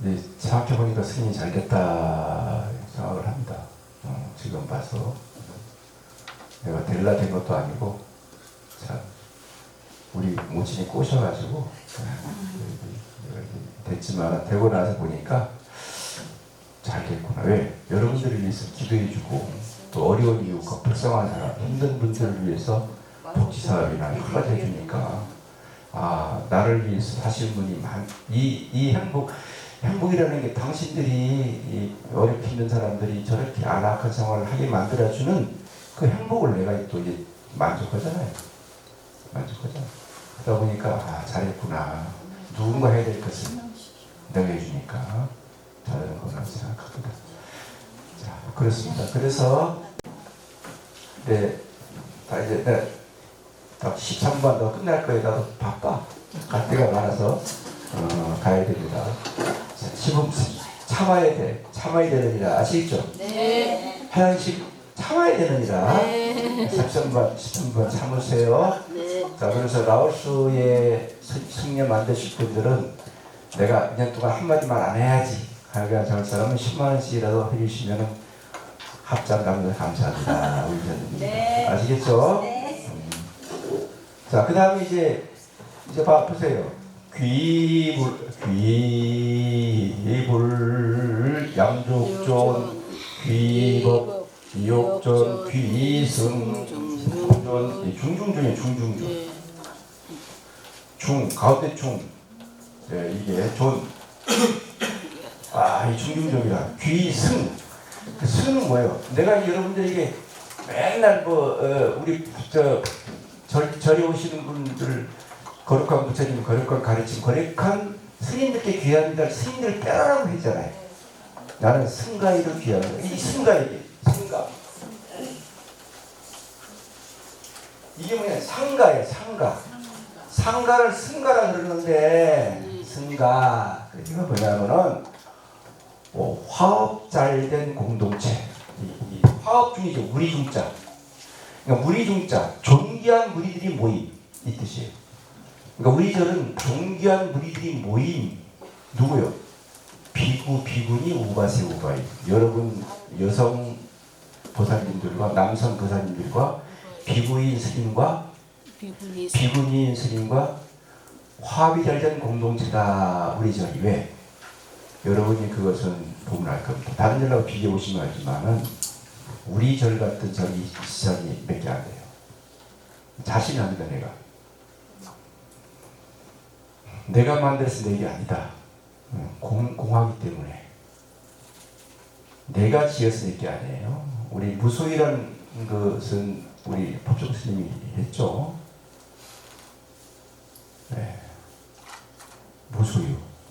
S1: 이제 생각해 보니까 스님이 잘 됐다 생각을 합니다. 지금 봐서 내가 될라 된 것도 아니고, 참 우리 모친이 꼬셔가지고 됐지만, 되고 나서 보니까 잘 됐구나. 왜? 여러분들을 위해서 기도해주고 또 어려운 이웃과 불쌍한 사람, 힘든 분들을 위해서 복지사업이나 여러 가지 해주니까 아 나를 위해서 사실 분이 이 행복이라는 게 당신들이 이 어렵게 힘든 사람들이 저렇게 안락한 생활을 하게 만들어주는 그 행복을 내가 또 이제 만족하잖아요. 그러다 보니까 아 잘했구나. 누군가 해야 될 것을 내가 해주니까 잘하는 거라고 생각합니다. 자 그렇습니다. 그래서 다 이제 딱 13분 더 끝날 거예요. 나도 바빠. 갈 데가 많아서 가야 됩니다. 지금 참아야 되느니라 아시겠죠?
S2: 네.
S1: 하나씩 참아야 되느니라.
S2: 네.
S1: 13번 참으세요.
S2: 네.
S1: 자 그래서 라오스의 승려 만드실 분들은 내가 2년 동안 한마디만 안 해야지 하여간 잘 사람은 10만 원씩이라도 해주시면 합장 감사합니다. 우리 전님.
S2: 네.
S1: 아시겠죠?
S2: 네.
S1: 자, 그 다음에 이제 보세요. 귀불, 양족존, 귀법, 이욕존, 귀승, 중중존이 중중존. 가운데 중. 네, 이게 존. 이 중중존이라. 귀승. 그 승은 뭐예요? 내가 여러분들에게 맨날 우리 절에 오시는 분들 거룩한 부처님, 거룩한 가르침, 거룩한 스님들께 귀합니다. 스님들 빼라라고 했잖아요. 나는 승가이를 귀합니다. 이 승가이게 승가. 이게 뭐냐? 상가예요. 상가를 승가라 그러는데 승가. 이거 뭐냐면은 화업 잘된 공동체. 이 화업 중이죠. 우리 중자. 그러니까 무리중자, 존귀한 무리들이 모임 이 뜻이에요. 그러니까 우리 절은 존귀한 무리들이 모임 누구요? 비구니 우바세 우바이. 여러분 여성 보살님들과 남성 보살님들과 비구인 스님과 비구니인 스님과 화합이 잘 된 공동체다 우리 절이. 왜? 여러분이 그것은 보면 알 겁니다. 다른 절하고 비교해 보시면 알지만은 우리 절 같은 절이 시선이 몇 개 안 돼요. 자신이 합니다. 내가 만들어서 내 게 아니다. 공하기 때문에 내가 지어서 내 게 아니에요. 우리 무소유라는 것은 우리 법정 스님이 했죠. 네.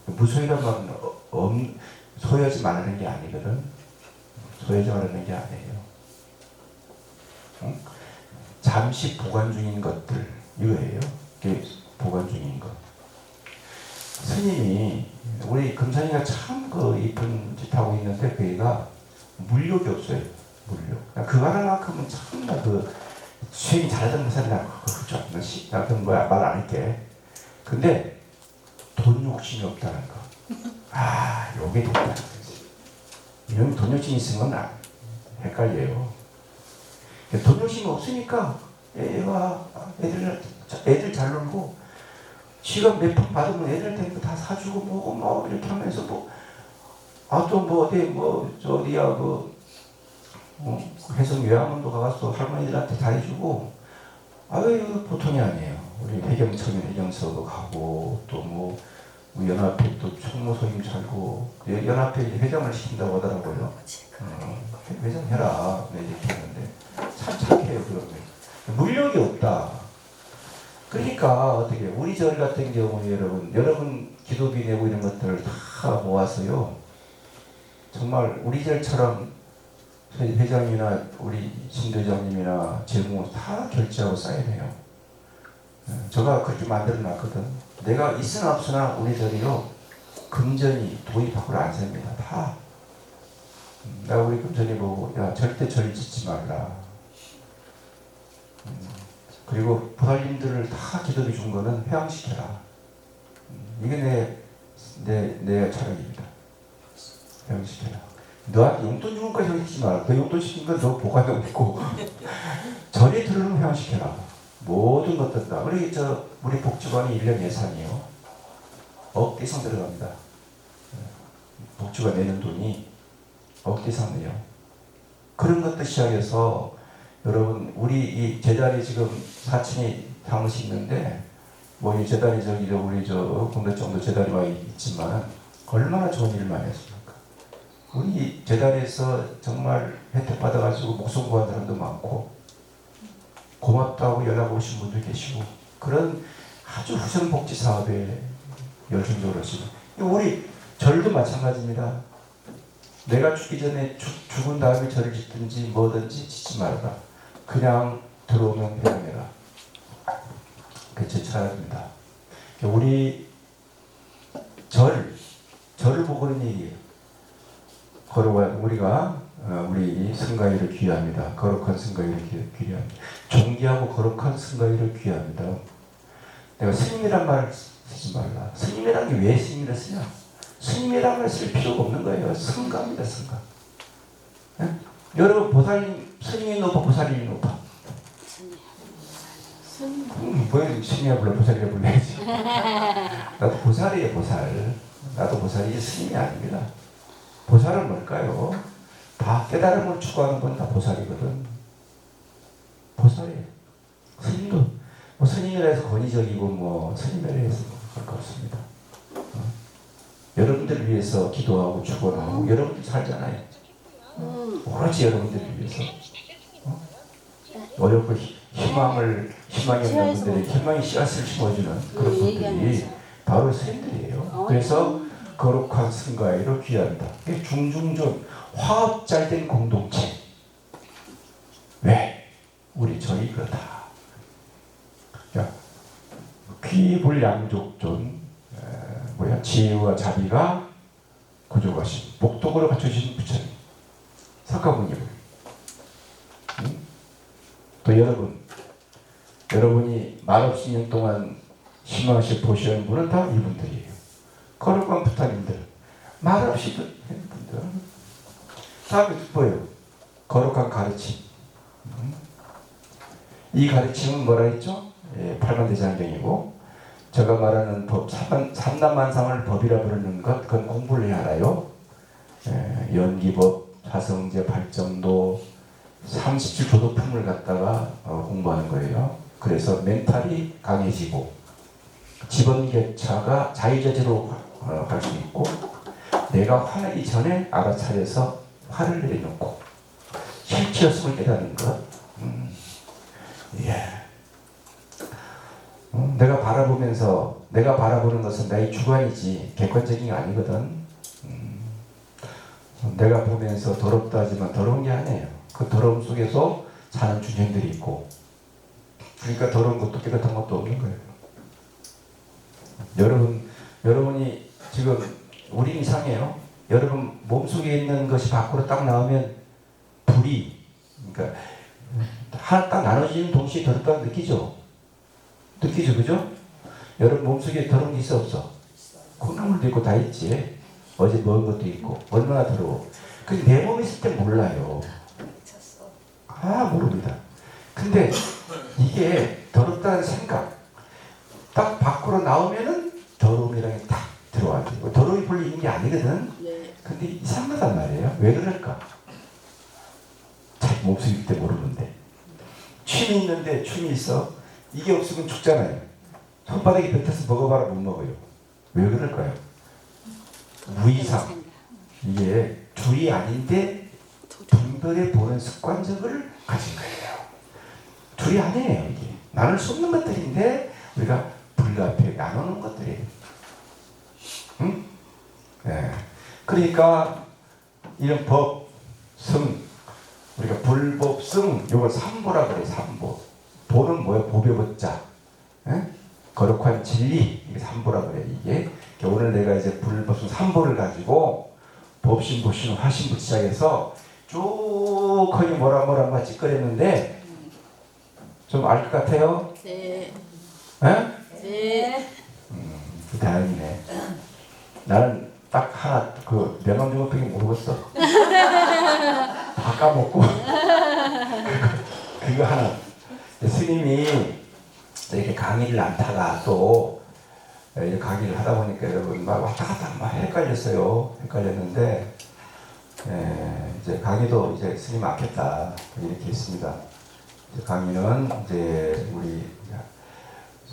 S1: 무소유란 말은 소유하지 말라는 게 아니거든. 소유하지 말라는 게 아니에요. 잠시 보관 중인 것들 이거예요. 이게 보관 중인 것. 스님이 우리 금산이가 참 이쁜 짓 하고 있는데 그 애가 물욕이 없어요. 그 하나만큼은 참나 수행이 잘하던 금산이라고 그렇죠. 나쁜 거야 말 안 할게. 근데 돈 욕심이 없다는 거. 요게 됐다는 거지. 이런 돈 욕심이 있으면 헷갈려요. 돈 욕심이 없으니까 애들 잘 놀고 지가 몇 푼 받으면 애들한테 다 사주고 뭐고 이렇게 하면서 해성 요양원도 가서 할머니들한테 다 해주고 이거 보통이 아니에요. 우리 해경서도 가고 또 연합회 또 총무소임 살고 연합회 회장을 시킨다고 하더라고요. 회장해라 이렇게 하는데 참 착해요. 그런 게 물력이 없다. 그러니까 어떻게 우리 절 같은 경우에 여러분 기도비 내고 이런 것들을 다 모아서요. 정말 우리 절처럼 회장이나 우리 신도장님이나 재무 다 결제하고 쌓여야 돼요. 제가 그렇게 만들어 놨거든. 내가 있으나 없으나 우리 절이요 금전이 돈이 밖으로 안 셉니다. 다. 내가 우리 금전이 보고 야 절대 절 짓지 말라. 그리고 보살님들을 다 기도비 준 거는 회양시켜라. 이게 내 철학입니다. 회양시켜라. 너한테 용돈 주는 거까지 하지 마라. 너 용돈 시킨 건 너 보관하고 있고 절에 들으면 회양시켜라. 모든 것들 다. 우리 복지관이 1년 예산이요. 억 이상 들어갑니다. 복지관 내는 돈이 억지삼이요. 그런 것도 시작해서 여러분 우리 이 제자리 지금 사층이 사무실 있는데 뭐 이 제자리 저기 우리 저 군대 정도 제자리가 있지만 얼마나 좋은 일을 많이 했습니까? 우리 제자리에서 정말 혜택 받아가지고 목숨 구한 사람도 많고 고맙다고 연락 오신 분도 계시고 그런 아주 후선 복지 사업에 열정적으로 하시고 우리 절도 마찬가지입니다. 내가 죽기 전에 죽은 다음에 절을 짓든지 뭐든지 짓지 말라. 그냥 들어오면 회양해라. 그게 제 철학입니다. 우리 절을 보고 그런 얘기예요. 우리가 우리 승가위를 귀합니다. 거룩한 승가위를 귀합니다. 존귀하고 거룩한 승가위를 귀합니다. 내가 스님이란 말을 쓰지 말라. 스님이란 게 왜 스님이라 쓰냐? 스님이란 말을 쓸 필요가 없는 거예요. 승가입니다. 승가. 네? 여러분 보살님 스님이 높아 보살님이 높아? 왜 스님이 불러 보살이라 불러야지. 나도 보살이에요. 보살. 나도 보살이 스님이 아닙니다. 보살은 뭘까요? 다 깨달음을 추구하는 건 다 보살이거든. 보살이에요. 스님도 뭐 스님이라 해서 권위적이고 뭐 스님이라 해서 그럴 거 없습니다. 여러분들을 위해서 기도하고 축원하고 여러분들 살잖아요. 오로지 여러분들을 위해서 어렵고 희망이 없는 분들이 희망의 씨앗을 심어주는 그런 분들이 바로 스님들이에요. 그래서 거룩한 승가위로 귀합니다. 중중존 화합 잘 된 공동체. 왜? 우리 저희 그렇다. 귀불양족존 지혜와 자비가 구족하신 목독으로 갖춰주신 부처님 석가모니. 또 여러분이 말없이 년 동안 희망식 보시는 분은 다 이분들이에요. 거룩한 부처님들 말없이 하는 분들. 다음에 뭐예요? 거룩한 가르침. 이 가르침은 뭐라 했죠? 팔만대장경이고 제가 말하는 법 삼남만상을 법이라 부르는 것 그건 공부를 해야 알아요. 연기법, 사성제, 발정도 37조도품을 갖다가 공부하는 거예요. 그래서 멘탈이 강해지고 지번개차가 자유자재로 갈 수 있고 내가 화내기 전에 알아차려서 화를 내려놓고 실체였음을 깨닫는 것. 예. 내가 바라보는 것은 나의 주관이지 객관적인 게 아니거든. 내가 보면서 더럽다 하지만 더러운 게 아니에요. 그 더러움 속에서 사는 중생들이 있고 그러니까 더러운 것도 깨끗한 것도 없는 거예요. 여러분이 지금 우리 이상해요. 여러분 몸속에 있는 것이 밖으로 딱 나오면 불이 그러니까 하나 딱 나눠지는 동시에 더럽다고 느끼죠? 그죠? 여러분 몸속에 더러운 게 있어 없어? 콩나물도 있고 다 있지. 어제 먹은 것도 있고 얼마나 더러워. 근데 내 몸에 있을 땐 몰라요. 모릅니다. 근데 이게 더럽다는 생각 딱 밖으로 나오면은 더러움이라는 게 딱 들어와요. 더러움이 별로 있는 게 아니거든. 근데 이상하단 말이에요. 왜 그럴까? 자기 몸속에 있을 때 모르는데 춤이 있는데 춤이 있어. 이게 없으면 죽잖아요. 손바닥에 뱉어서 먹어봐라 못 먹어요. 왜 그럴까요? 무이상. 이게 둘이 아닌데 분별해 보는 습관적을 가진 거예요. 둘이 아니에요. 이게 나눌 수 없는 것들인데 우리가 불가피하게 나누는 것들이에요. 응? 네. 그러니까 이런 법, 승 우리가 불법, 승 요걸 삼보라 그래요. 삼보. 보는 뭐예요? 보배보자. 거룩한 진리 이게 삼보라 그래요. 이게 오늘 내가 이제 불법, 승 삼보를 가지고 법신, 보신, 화신부 시작해서 쭉 거기 뭐라 찌꺼냈는데 좀 알 것 같아요?
S2: 네.
S1: 네. 다행이네. 나는 딱 하나 그 명암중업행이 모르겠어. 다 까먹고 그거 하나. 스님이 이렇게 강의를 안 타가 또 강의를 하다 보니까 여러분 막 왔다 갔다 막 헷갈렸어요. 헷갈렸는데 이제 강의도 이제 스님 않겠다 이렇게 했습니다. 이제 강의는 이제 우리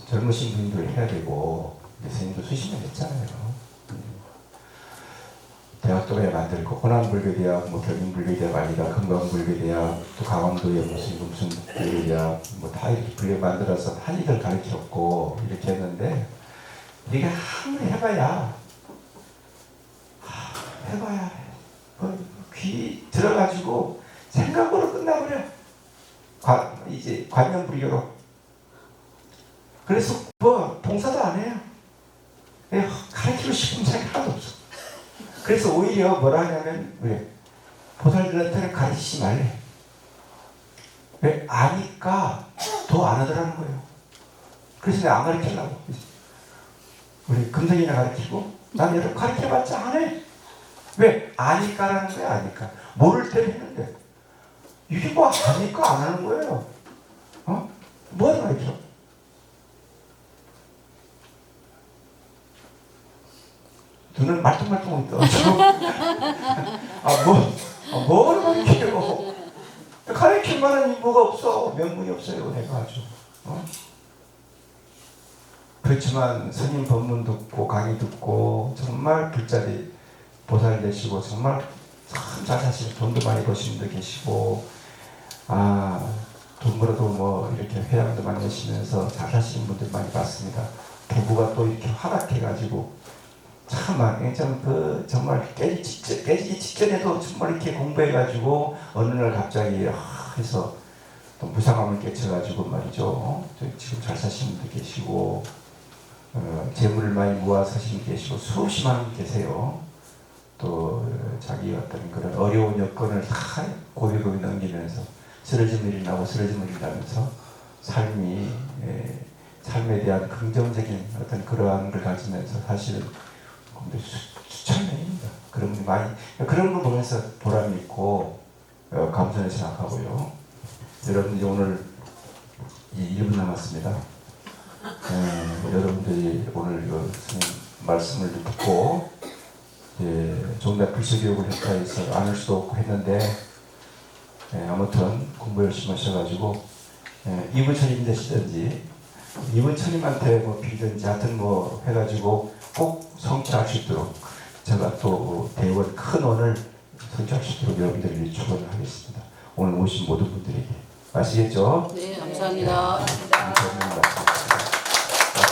S1: 젊으신 분들 해야 되고 스님도 수십 년 했잖아요. 대학도 왜 만들고 호남불교대학, 뭐 경인불교대학 아니다 건강불교대학, 또 강원도에 무슨 불교대학 뭐 다 이렇게 불교 만들어서 한의들 가르쳤고 이렇게 했는데 네가 아무리 해봐야 귀 들어가지고 생각으로 끝나버려. 이제 관념불교로. 그래서 뭐 봉사도 안 해요. 가르치고 싶은 생각이 하나도 없어. 그래서 오히려 뭐라 하냐면 왜 보살들한테는 가르치지 말래. 왜 아니까 더 안 하더라는 거예요. 그래서 내가 안 가르치려고. 우리 금성이나 가르치고 난 여러분 가르쳐봤자 안 해. 왜? 아니까라는 거야. 아니까. 모를 때는 했는데 이게 뭐 아니까 안 하는 거예요. 뭐하는 가르쳐? 눈을 말똥말똥 떠. 뭘 가르쳐요? 가르칠 만한 인부가 없어. 명분이 없어요. 내가 아주. 그렇지만 스님 법문 듣고 강의 듣고 정말 길자리 보살 되시고 정말 참 잘 사시고 돈도 많이 버시는 분도 계시고 돈 벌어도 뭐 이렇게 회양도 많이 하시면서 잘 사시는 분들 많이 봤습니다. 부부가 또 이렇게 활약해가지고 정말 깨지기 직전에도 정말 이렇게 공부해가지고 어느 날 갑자기 해서 또 무상함을 깨쳐가지고 말이죠. 지금 잘 사시는 분도 계시고 재물을 많이 모아 사시는 분도 계시고 수십만 분 계세요. 또 자기 어떤 그런 어려운 여건을 다 고비고비 넘기면서 쓰러짐 일이 나고 쓰러짐 일이 나면서 삶에 대한 긍정적인 어떤 그러한 걸 가지면서 사실은 수천 명입니다. 그런 거 보면서 보람이 있고 감사히 생각하고요. 여러분들이 오늘 1분 남았습니다. 여러분들이 오늘 말씀을 듣고 정말 불교교육을 했다 해서 안 할 수도 없고 했는데 아무튼 공부 열심히 하셔가지고 이부처님 되시든지 이부처님한테 뭐 빌든지 하여튼 뭐 해가지고 꼭 성취할 수 있도록 제가 또 대원 큰 원을 성취할 수 있도록 여러분들을 축원을 하겠습니다. 오늘 오신 모든 분들에게 아시겠죠?
S2: 네, 감사합니다.
S1: 감사합니다.